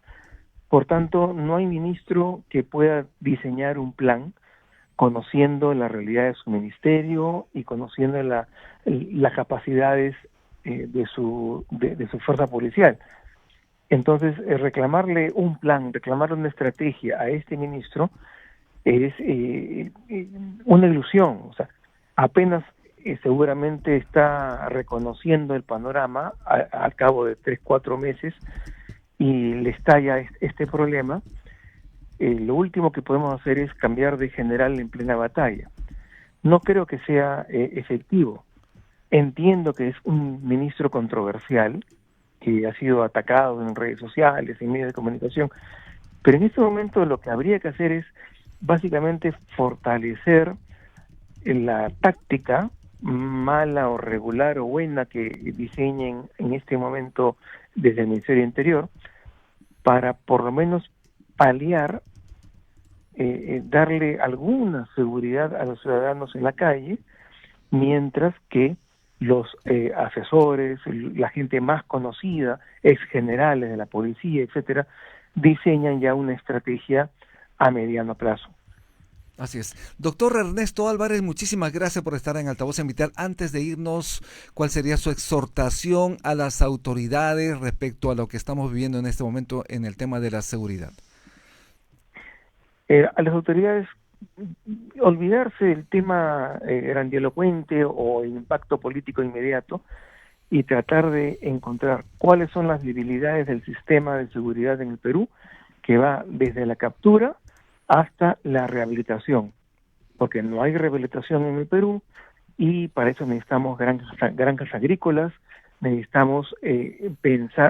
Por tanto, no hay ministro que pueda diseñar un plan conociendo la realidad de su ministerio y conociendo las capacidades de su fuerza policial. Entonces, reclamarle un plan, reclamarle una estrategia a este ministro es una ilusión. O sea, apenas seguramente está reconociendo el panorama al cabo de 3-4 meses y le estalla este problema. Lo último que podemos hacer es cambiar de general en plena batalla. No creo que sea efectivo. Entiendo que es un ministro controversial, que ha sido atacado en redes sociales, en medios de comunicación, pero en este momento lo que habría que hacer es básicamente fortalecer la táctica, mala o regular o buena, que diseñen en este momento desde el Ministerio del Interior, para por lo menos paliar, darle alguna seguridad a los ciudadanos en la calle mientras que los asesores, la gente más conocida, ex generales de la policía, etcétera, diseñan ya una estrategia a mediano plazo. Así es. Doctor Ernesto Álvarez, muchísimas gracias por estar en Altavoz en Vital. Antes de irnos, ¿cuál sería su exhortación a las autoridades respecto a lo que estamos viviendo en este momento en el tema de la seguridad? A las autoridades, olvidarse del tema grandilocuente o el impacto político inmediato y tratar de encontrar cuáles son las debilidades del sistema de seguridad en el Perú, que va desde la captura hasta la rehabilitación, porque no hay rehabilitación en el Perú y para eso necesitamos granjas agrícolas, necesitamos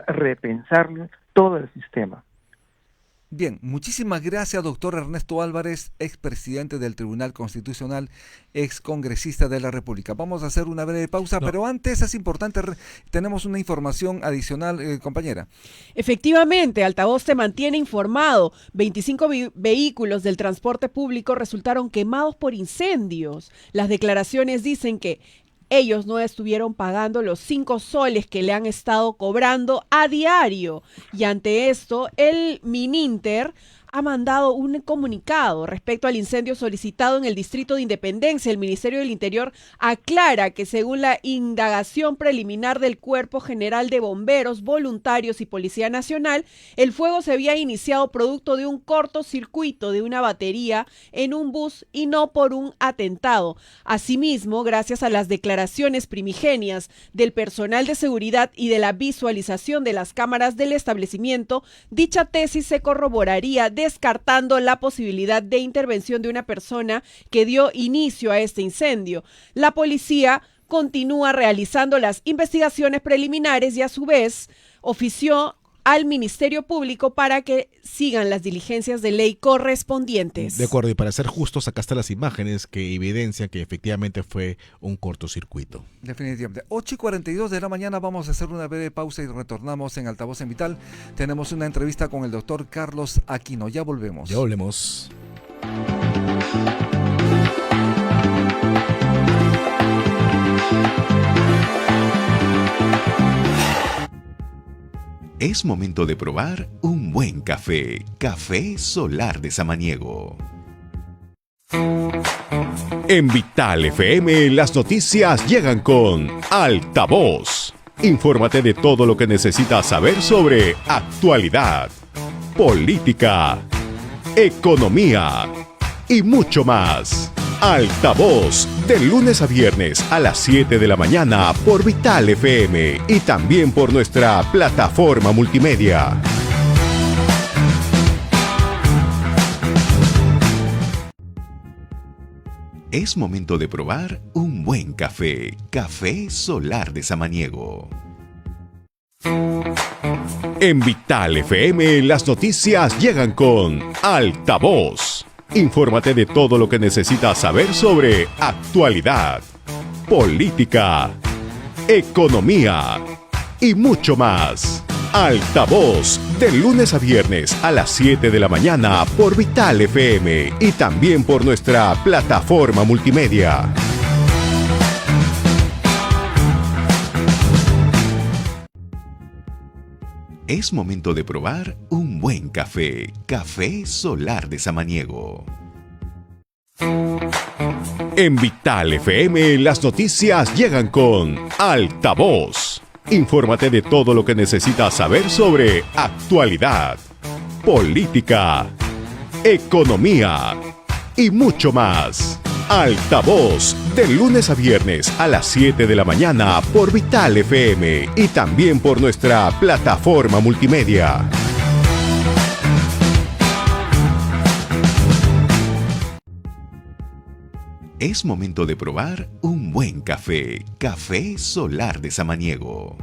repensar todo el sistema. Bien, muchísimas gracias, doctor Ernesto Álvarez, expresidente del Tribunal Constitucional, excongresista de la República. Vamos a hacer una breve pausa, pero antes es importante, tenemos una información adicional, compañera. Efectivamente, Altavoz te mantiene informado. 25 vehículos del transporte público resultaron quemados por incendios. Las declaraciones dicen que ellos no estuvieron pagando los 5 soles que le han estado cobrando a diario. Y ante esto, el Mininter ha mandado un comunicado respecto al incendio solicitado en el Distrito de Independencia. El Ministerio del Interior aclara que según la indagación preliminar del Cuerpo General de Bomberos, Voluntarios y Policía Nacional, el fuego se había iniciado producto de un cortocircuito de una batería en un bus y no por un atentado. Asimismo, gracias a las declaraciones primigenias del personal de seguridad y de la visualización de las cámaras del establecimiento, dicha tesis se corroboraría descartando la posibilidad de intervención de una persona que dio inicio a este incendio. La policía continúa realizando las investigaciones preliminares y a su vez ofició al Ministerio Público para que sigan las diligencias de ley correspondientes. De acuerdo, y para ser justos, acá están las imágenes que evidencian que efectivamente fue un cortocircuito. Definitivamente. 8:42 de la mañana, vamos a hacer una breve pausa y retornamos en Altavoz en Vital. Tenemos una entrevista con el doctor Carlos Aquino. Ya volvemos. Ya volvemos. Es momento de probar un buen café. Café Solar de Samaniego. En Vital FM, las noticias llegan con Altavoz. Infórmate de todo lo que necesitas saber sobre actualidad, política, economía y mucho más. Altavoz, de lunes a viernes a las 7 de la mañana por Vital FM y también por nuestra plataforma multimedia. Es momento de probar un buen café. Café Solar de Samaniego. En Vital FM, las noticias llegan con Altavoz. Infórmate de todo lo que necesitas saber sobre actualidad, política, economía y mucho más. Altavoz, de lunes a viernes a las 7 de la mañana por Vital FM y también por nuestra plataforma multimedia. Es momento de probar un buen café. Café Solar de Samaniego. En Vital FM, las noticias llegan con Altavoz. Infórmate de todo lo que necesitas saber sobre actualidad, política, economía y mucho más. Altavoz, de lunes a viernes a las 7 de la mañana por Vital FM y también por nuestra plataforma multimedia. Es momento de probar un buen café. Café Solar de Samaniego.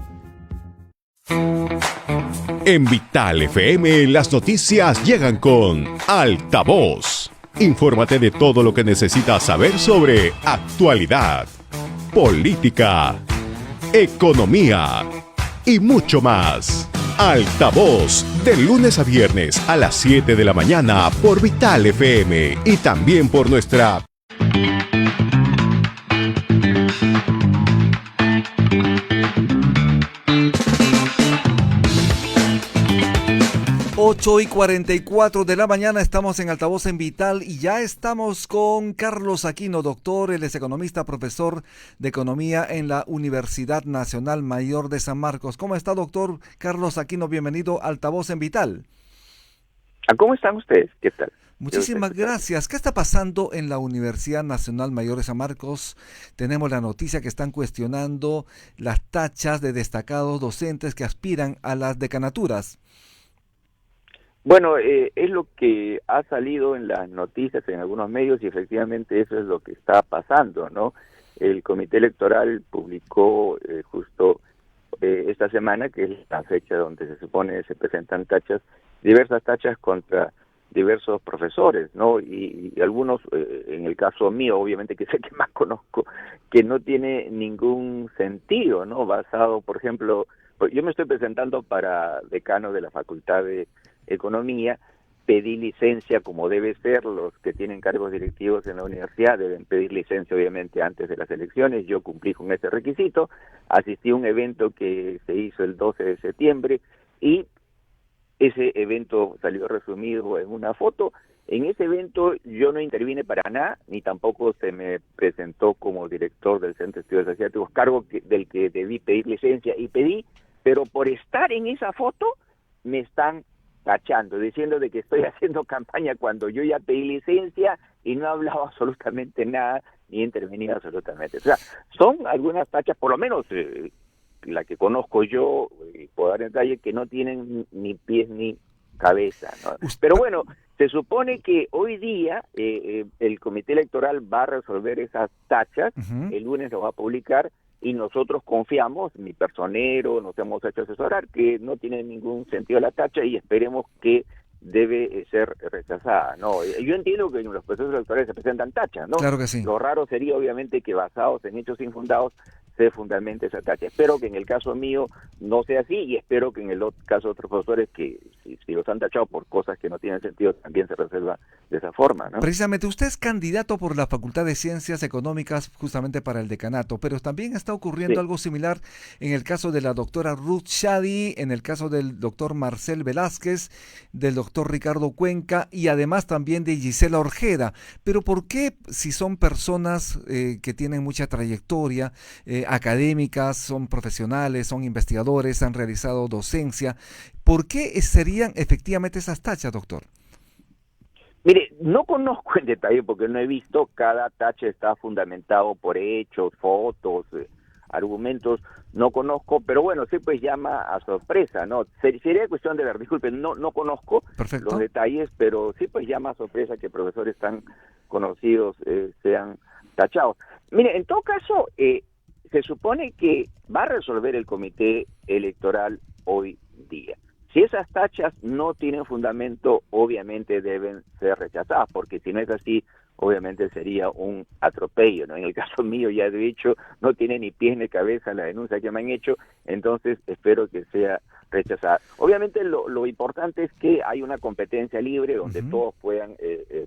En Vital FM, las noticias llegan con Altavoz. Infórmate de todo lo que necesitas saber sobre actualidad, política, economía y mucho más. Altavoz, de lunes a viernes a las 7 de la mañana por Vital FM y también por nuestra 8:44 de la mañana, estamos en Altavoz en Vital y ya estamos con Carlos Aquino, doctor, él es economista, profesor de economía en la Universidad Nacional Mayor de San Marcos. ¿Cómo está, doctor Carlos Aquino? Bienvenido a Altavoz en Vital. ¿Cómo están ustedes? ¿Qué tal? Muchísimas gracias. ¿Qué está pasando en la Universidad Nacional Mayor de San Marcos? Tenemos la noticia que están cuestionando las tachas de destacados docentes que aspiran a las decanaturas. Bueno, es lo que ha salido en las noticias en algunos medios y efectivamente eso es lo que está pasando, ¿no? El Comité Electoral publicó justo esta semana, que es la fecha donde se supone se presentan diversas tachas contra diversos profesores, ¿no? Y algunos, en el caso mío, obviamente que es el que más conozco, que no tiene ningún sentido, ¿no? Basado, por ejemplo, pues yo me estoy presentando para decano de la Facultad de Economía, pedí licencia como debe ser, los que tienen cargos directivos en la universidad deben pedir licencia obviamente antes de las elecciones, yo cumplí con ese requisito, asistí a un evento que se hizo el 12 de septiembre y ese evento salió resumido en una foto. En ese evento yo no intervine para nada, ni tampoco se me presentó como director del Centro de Estudios Asiáticos, cargo del que debí pedir licencia y pedí, pero por estar en esa foto me están tachando, diciendo de que estoy haciendo campaña cuando yo ya pedí licencia y no he hablado absolutamente nada, ni he intervenido absolutamente. O sea, son algunas tachas, por lo menos la que conozco yo, y puedo dar en detalle, que no tienen ni pies ni cabeza, ¿no? Pero bueno, se supone que hoy día el Comité Electoral va a resolver esas tachas, el lunes lo va a publicar, y nosotros confiamos, mi personero, nos hemos hecho asesorar, que no tiene ningún sentido la tacha y esperemos que debe ser rechazada, ¿no? Yo entiendo que en los procesos electorales se presentan tachas, ¿no? Claro que sí. Lo raro sería, obviamente, que basados en hechos infundados se fundamente esa tacha. Espero que en el caso mío no sea así y espero que en el caso de otros profesores que si los han tachado por cosas que no tienen sentido también se resuelva de esa forma, ¿no? Precisamente, usted es candidato por la Facultad de Ciencias Económicas justamente para el decanato, pero también está ocurriendo algo similar en el caso de la doctora Ruth Shadi, en el caso del doctor Marcel Velázquez, del doctor Ricardo Cuenca y además también de Gisela Orjeda. Pero ¿por qué, si son personas que tienen mucha trayectoria académicas, son profesionales, son investigadores, han realizado docencia, ¿por qué serían efectivamente esas tachas, doctor? Mire, no conozco en detalle porque no he visto, cada tacha está fundamentado por hechos, fotos, argumentos, no conozco, pero bueno, sí pues llama a sorpresa, ¿no? Sería cuestión de ver, disculpen, no conozco los detalles, pero sí pues llama a sorpresa que profesores tan conocidos sean tachados. Mire, en todo caso, se supone que va a resolver el Comité Electoral hoy día. Si esas tachas no tienen fundamento, obviamente deben ser rechazadas, porque si no es así, obviamente sería un atropello, ¿no? En el caso mío, ya he dicho, no tiene ni pies ni cabeza la denuncia que me han hecho, entonces espero que sea rechazada. Obviamente lo importante es que hay una competencia libre donde todos puedan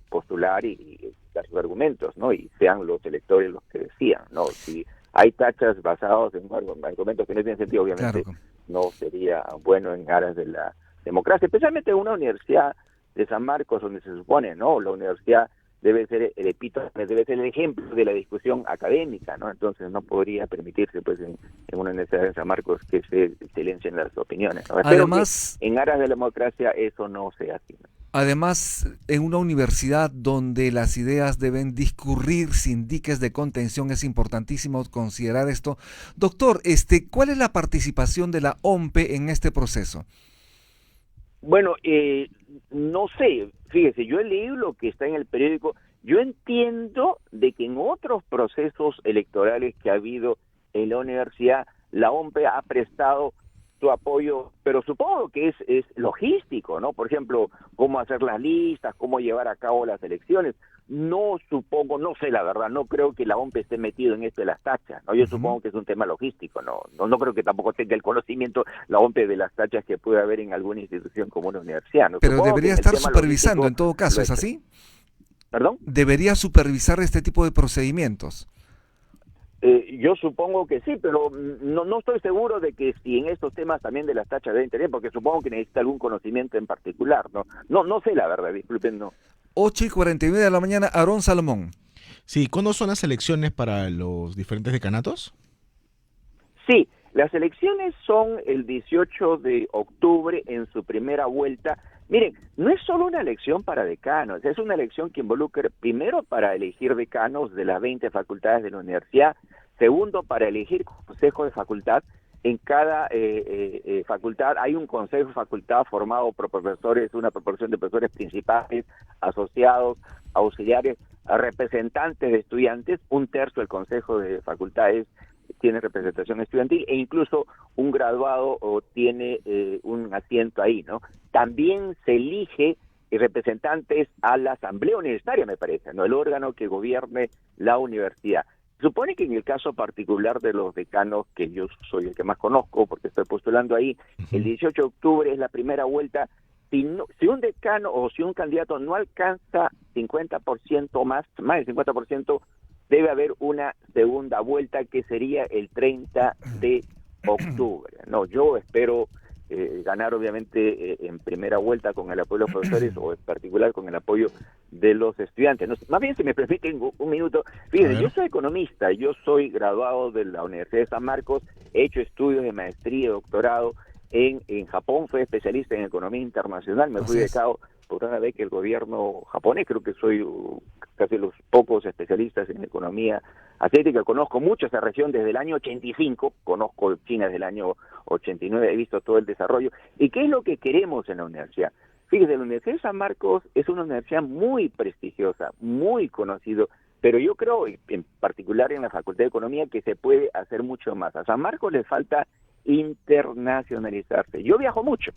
postular y dar sus argumentos, ¿no? Y sean los electores los que decían, ¿no? Si hay tachas basadas en argumentos que no tienen sentido, obviamente no sería bueno en aras de la democracia, especialmente en una universidad de San Marcos donde se supone, ¿no? La universidad debe ser el epítome, debe ser el ejemplo de la discusión académica, ¿no? Entonces no podría permitirse, pues, en una universidad de San Marcos que se silencien las opiniones, ¿no? Además, espero que en aras de la democracia eso no sea así, ¿no? Además, en una universidad donde las ideas deben discurrir sin diques de contención, es importantísimo considerar esto. Doctor, ¿cuál es la participación de la OMPE en este proceso? Bueno, no sé, fíjese, yo he leído lo que está en el periódico, yo entiendo de que en otros procesos electorales que ha habido en la universidad, la OMPE ha prestado su apoyo, pero supongo que es logístico, ¿no? Por ejemplo, cómo hacer las listas, cómo llevar a cabo las elecciones. No supongo, no sé la verdad, no creo que la OMPE esté metido en esto de las tachas, ¿no? Yo supongo que es un tema logístico, no creo que tampoco tenga el conocimiento la OMPE de las tachas que puede haber en alguna institución como una universidad, ¿no? Pero Supongo debería estar supervisando en todo caso, ¿es así? ¿Perdón? Debería supervisar este tipo de procedimientos. Yo supongo que sí, pero no estoy seguro de que si en estos temas también de las tachas de interés, porque supongo que necesita algún conocimiento en particular, no sé la verdad, disculpen, no. 8:49 de la mañana, Aarón Salomón. Sí, ¿cuándo son las elecciones para los diferentes decanatos? Sí, las elecciones son el 18 de octubre en su primera vuelta. Miren, no es solo una elección para decanos, es una elección que involucra primero para elegir decanos de las 20 facultades de la universidad, segundo para elegir consejo de facultad. En cada facultad hay un consejo de facultad formado por profesores, una proporción de profesores principales, asociados, auxiliares, representantes de estudiantes. Un tercio del consejo de facultades tiene representación estudiantil e incluso un graduado tiene un asiento ahí, ¿no? También se elige representantes a la asamblea universitaria, me parece, ¿no? El órgano que gobierne la universidad. Supone que en el caso particular de los decanos, que yo soy el que más conozco porque estoy postulando ahí, el 18 de octubre es la primera vuelta. Si un decano o si un candidato no alcanza 50% más del 50%, debe haber una segunda vuelta que sería el 30 de octubre. No, yo espero ganar obviamente en primera vuelta con el apoyo de los profesores o en particular con el apoyo de los estudiantes. No, más bien, si me permiten un minuto, fíjense, yo soy economista, yo soy graduado de la Universidad de San Marcos, he hecho estudios de maestría y doctorado en Japón, fui especialista en economía internacional, me fui becado por una vez que el gobierno japonés, creo que soy casi los pocos especialistas en economía asiática, conozco mucho esa región desde el año 85, conozco China desde el año 89, he visto todo el desarrollo. ¿Y qué es lo que queremos en la universidad? Fíjese, la Universidad de San Marcos es una universidad muy prestigiosa, muy conocido, pero yo creo, en particular en la Facultad de Economía, que se puede hacer mucho más. A San Marcos le falta internacionalizarse. Yo viajo mucho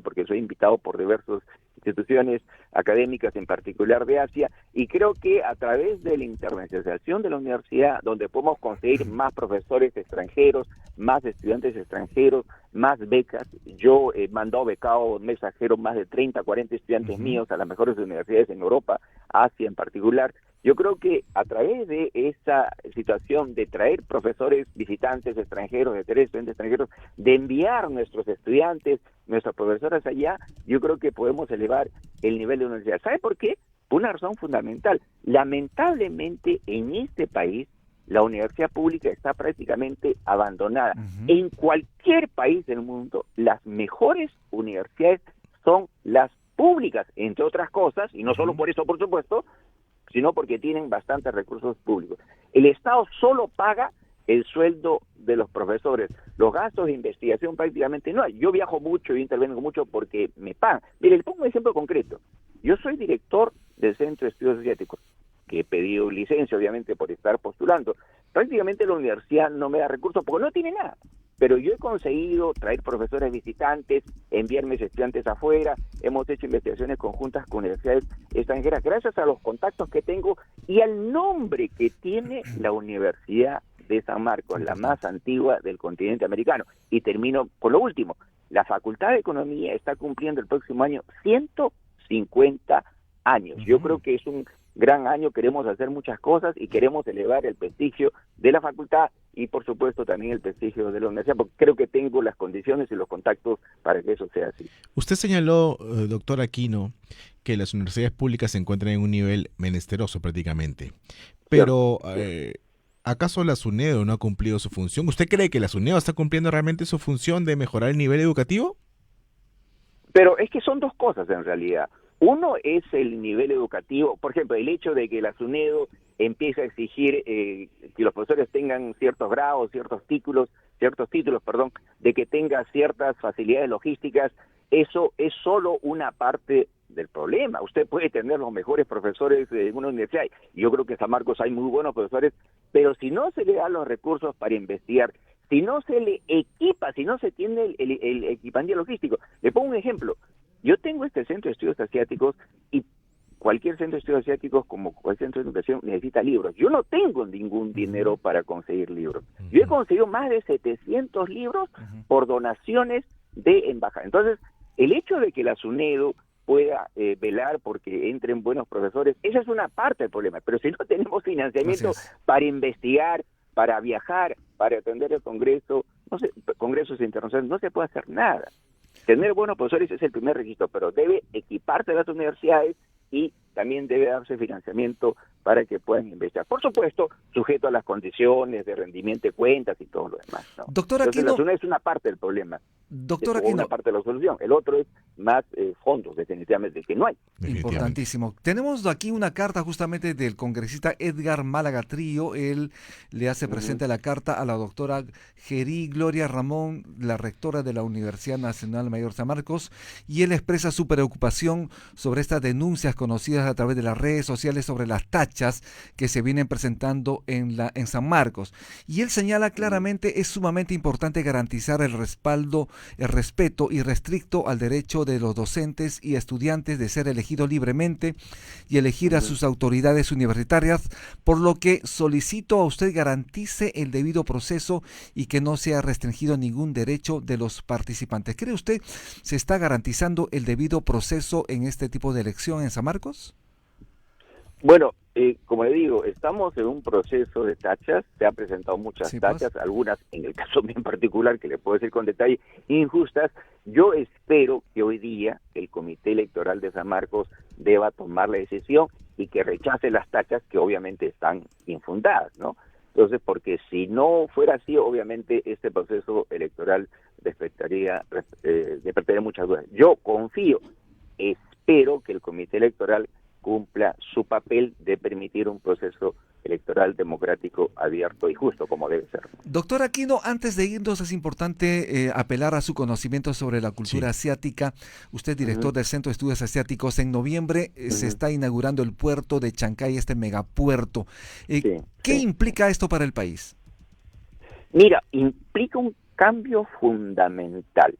porque soy invitado por diversas instituciones académicas, en particular de Asia, y creo que a través de la internacionalización de la universidad, donde podemos conseguir más profesores extranjeros, más estudiantes extranjeros, más becas. Yo he mandado becado mensajero más de 30, 40 estudiantes míos a las mejores universidades en Europa, Asia en particular. Yo creo que a través de esa situación de traer profesores visitantes extranjeros, de traer estudiantes extranjeros, de enviar nuestros estudiantes, nuestros profesores allá, yo creo que podemos elevar el nivel de la universidad. ¿Sabe por qué? Por una razón fundamental. Lamentablemente en este país la universidad pública está prácticamente abandonada. En cualquier país del mundo, las mejores universidades son las públicas, entre otras cosas, y no solo por eso, por supuesto, sino porque tienen bastantes recursos públicos. El Estado solo paga el sueldo de los profesores. Los gastos de investigación prácticamente no hay. Yo viajo mucho y intervengo mucho porque me pagan. Mire, le pongo un ejemplo concreto. Yo soy director del Centro de Estudios Asiáticos, que he pedido licencia, obviamente, por estar postulando. Prácticamente la universidad no me da recursos porque no tiene nada. Pero yo he conseguido traer profesores visitantes, enviar mis estudiantes afuera, hemos hecho investigaciones conjuntas con universidades extranjeras, gracias a los contactos que tengo y al nombre que tiene la Universidad de San Marcos, la más antigua del continente americano. Y termino con lo último. La Facultad de Economía está cumpliendo el próximo año 150 años. Yo creo que es un gran año, queremos hacer muchas cosas y queremos elevar el prestigio de la facultad y por supuesto también el prestigio de la universidad, porque creo que tengo las condiciones y los contactos para que eso sea así. Usted señaló, doctor Aquino, que las universidades públicas se encuentran en un nivel menesteroso prácticamente, pero ¿acaso la SUNEDO no ha cumplido su función? ¿Usted cree que la SUNEDO está cumpliendo realmente su función de mejorar el nivel educativo? Pero es que son dos cosas en realidad. Uno es el nivel educativo, por ejemplo, el hecho de que la SUNEDO empiece a exigir que los profesores tengan ciertos grados, ciertos títulos, de que tenga ciertas facilidades logísticas, eso es solo una parte del problema. Usted puede tener los mejores profesores en una universidad, y yo creo que en San Marcos hay muy buenos profesores, pero si no se le dan los recursos para investigar, si no se le equipa, si no se tiene el equipamiento logístico. Le pongo un ejemplo. Yo tengo este centro de estudios asiáticos y cualquier centro de estudios asiáticos, como cualquier centro de educación, necesita libros. Yo no tengo ningún dinero para conseguir libros. Yo he conseguido más de 700 libros por donaciones de embajadas. Entonces, el hecho de que la SUNEDO pueda velar porque entren buenos profesores. Esa es una parte del problema, pero si no tenemos financiamiento para investigar, para viajar, para atender el Congreso, congresos internacionales, no se puede hacer nada. Tener buenos profesores es el primer requisito, pero debe equiparse las universidades y también debe darse financiamiento para que puedan investigar. Por supuesto, sujeto a las condiciones de rendimiento de cuentas y todo lo demás, ¿no? Doctor Entonces, Aquino, la es una parte del problema. doctor Es una Aquino, parte de la solución. El otro es más fondos, definitivamente, que no hay. importantísimo. Tenemos aquí una carta justamente del congresista Edgar Málaga Trillo. Él le hace presente la carta a la doctora Gerí Gloria Ramón, la rectora de la Universidad Nacional Mayor San Marcos, y él expresa su preocupación sobre estas denuncias conocidas a través de las redes sociales sobre las tachas que se vienen presentando en San Marcos. Y él señala claramente es sumamente importante garantizar el respaldo, el respeto irrestricto al derecho de los docentes y estudiantes de ser elegidos libremente y elegir a sus autoridades universitarias, por lo que solicito a usted garantice el debido proceso y que no sea restringido ningún derecho de los participantes. ¿Cree usted se está garantizando el debido proceso en este tipo de elección en San Marcos? Bueno, como le digo, estamos en un proceso de tachas, se han presentado muchas tachas, algunas, en el caso mío en particular, que le puedo decir con detalle, injustas. Yo espero que hoy día el Comité Electoral de San Marcos deba tomar la decisión y que rechace las tachas que obviamente están infundadas, ¿no? Entonces, porque si no fuera así, obviamente este proceso electoral despertaría muchas dudas. Yo confío, espero que el Comité Electoral cumpla su papel de permitir un proceso electoral democrático, abierto y justo, como debe ser. Doctor Aquino, antes de irnos, es importante apelar a su conocimiento sobre la cultura asiática. Usted es director del Centro de Estudios Asiáticos. En noviembre se está inaugurando el puerto de Chancay, este megapuerto. ¿Qué implica esto para el país? Mira, implica un cambio fundamental.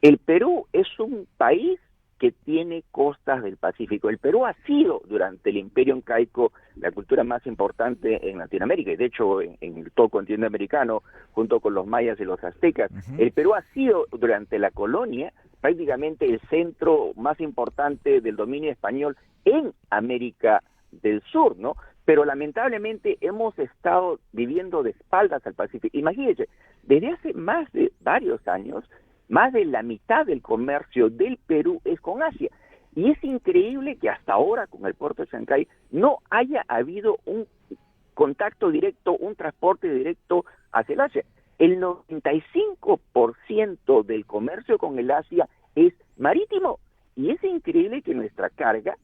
El Perú es un país que tiene costas del Pacífico. El Perú ha sido, durante el Imperio Incaico, la cultura más importante en Latinoamérica, y de hecho en todo el continente americano, junto con los mayas y los aztecas. El Perú ha sido, durante la colonia, prácticamente el centro más importante del dominio español en América del Sur, ¿no? Pero lamentablemente hemos estado viviendo de espaldas al Pacífico. Imagínense, desde hace más de varios años, más de la mitad del comercio del Perú es con Asia. Y es increíble que hasta ahora, con el puerto de Chancay, no haya habido un contacto directo, un transporte directo hacia el Asia. El 95% del comercio con el Asia es marítimo. Y es increíble que nuestra carga,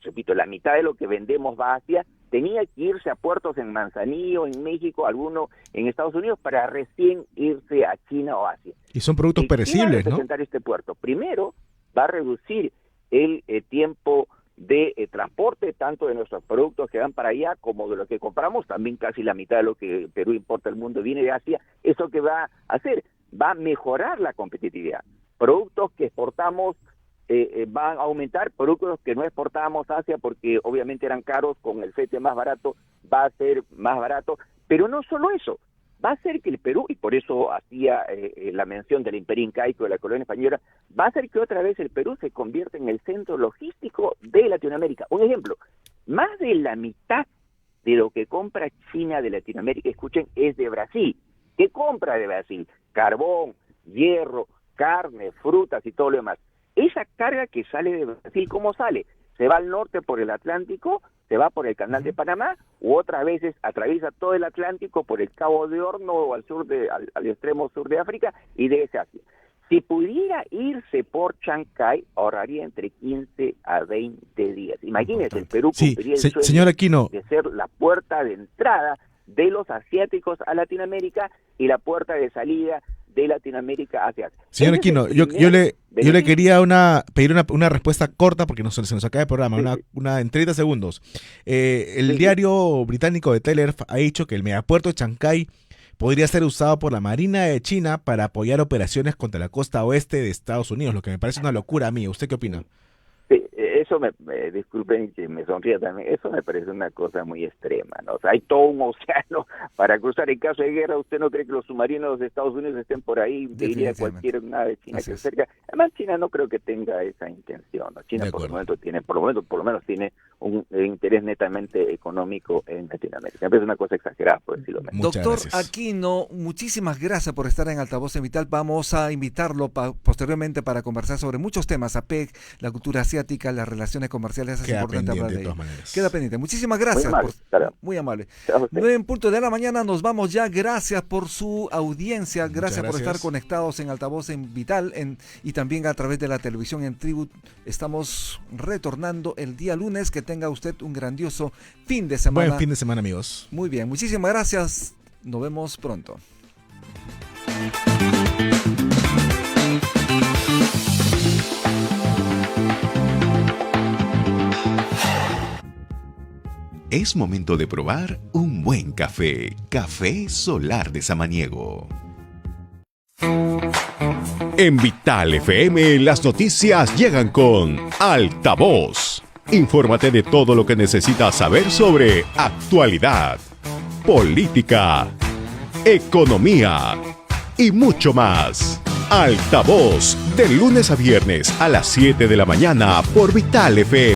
repito, la mitad de lo que vendemos va a Asia, tenía que irse a puertos en Manzanillo, en México, alguno en Estados Unidos, para recién irse a China o Asia. Y son productos perecibles, ¿Qué va a representar este puerto? Primero, va a reducir el tiempo de transporte, tanto de nuestros productos que van para allá como de lo que compramos. También casi la mitad de lo que Perú importa al mundo viene de Asia. ¿Eso qué va a hacer? Va a mejorar la competitividad. Productos que exportamos van a aumentar, productos que no exportábamos a Asia porque obviamente eran caros, con el flete más barato va a ser más barato, pero no solo eso, va a hacer que el Perú, y por eso hacía la mención del Imperio Incaico, de la colonia española, va a hacer que otra vez el Perú se convierta en el centro logístico de Latinoamérica. Un ejemplo, más de la mitad de lo que compra China de Latinoamérica, escuchen, es de Brasil. ¿Qué compra de Brasil? Carbón, hierro, carne, frutas y todo lo demás. Esa carga que sale de Brasil, ¿cómo sale? Se va al norte por el Atlántico, se va por el Canal de Panamá, u otras veces atraviesa todo el Atlántico por el Cabo de Horno o al extremo sur de África y de ese Asia. Si pudiera irse por Chancay, ahorraría entre 15 a 20 días. Imagínense, el Perú cumpliría el sueño señor Aquino, de ser la puerta de entrada de los asiáticos a Latinoamérica y la puerta de salida de Latinoamérica hacia Asia. Señor Aquino, yo le quería pedir una respuesta corta porque se nos acaba el programa, en 30 segundos. El diario británico The Telegraph ha dicho que el megapuerto de Chancay podría ser usado por la Marina de China para apoyar operaciones contra la costa oeste de Estados Unidos, lo que me parece una locura a mí. ¿Usted qué opina? Sí, eso disculpen que me sonría también, eso me parece una cosa muy extrema, ¿no? O sea, hay todo un océano para cruzar. En caso de guerra, ¿usted no cree que los submarinos de Estados Unidos estén por ahí? Diría cualquier nave china que se acerca. Además, China no creo que tenga esa intención, ¿no? China por lo menos tiene un interés netamente económico en Latinoamérica. Me parece una cosa exagerada, por decirlo menos. Doctor Aquino, muchísimas gracias por estar en Altavoz en Vital. Vamos a invitarlo posteriormente para conversar sobre muchos temas, APEC, la cultura asiática, las relaciones comerciales. Es importante hablar de ello. Queda pendiente. Muchísimas gracias. Muy amable. 9 en punto de la mañana, nos vamos ya. Gracias por su audiencia. Gracias por estar conectados en Altavoz en Vital y también a través de la televisión en Tribu. Estamos retornando el día lunes. Que tenga usted un grandioso fin de semana. Buen fin de semana, amigos. Muy bien. Muchísimas gracias. Nos vemos pronto. Es momento de probar un buen café. Café Solar de Samaniego. En Vital FM, las noticias llegan con Altavoz. Infórmate de todo lo que necesitas saber sobre actualidad, política, economía y mucho más. Altavoz, de lunes a viernes a las 7 de la mañana por Vital FM.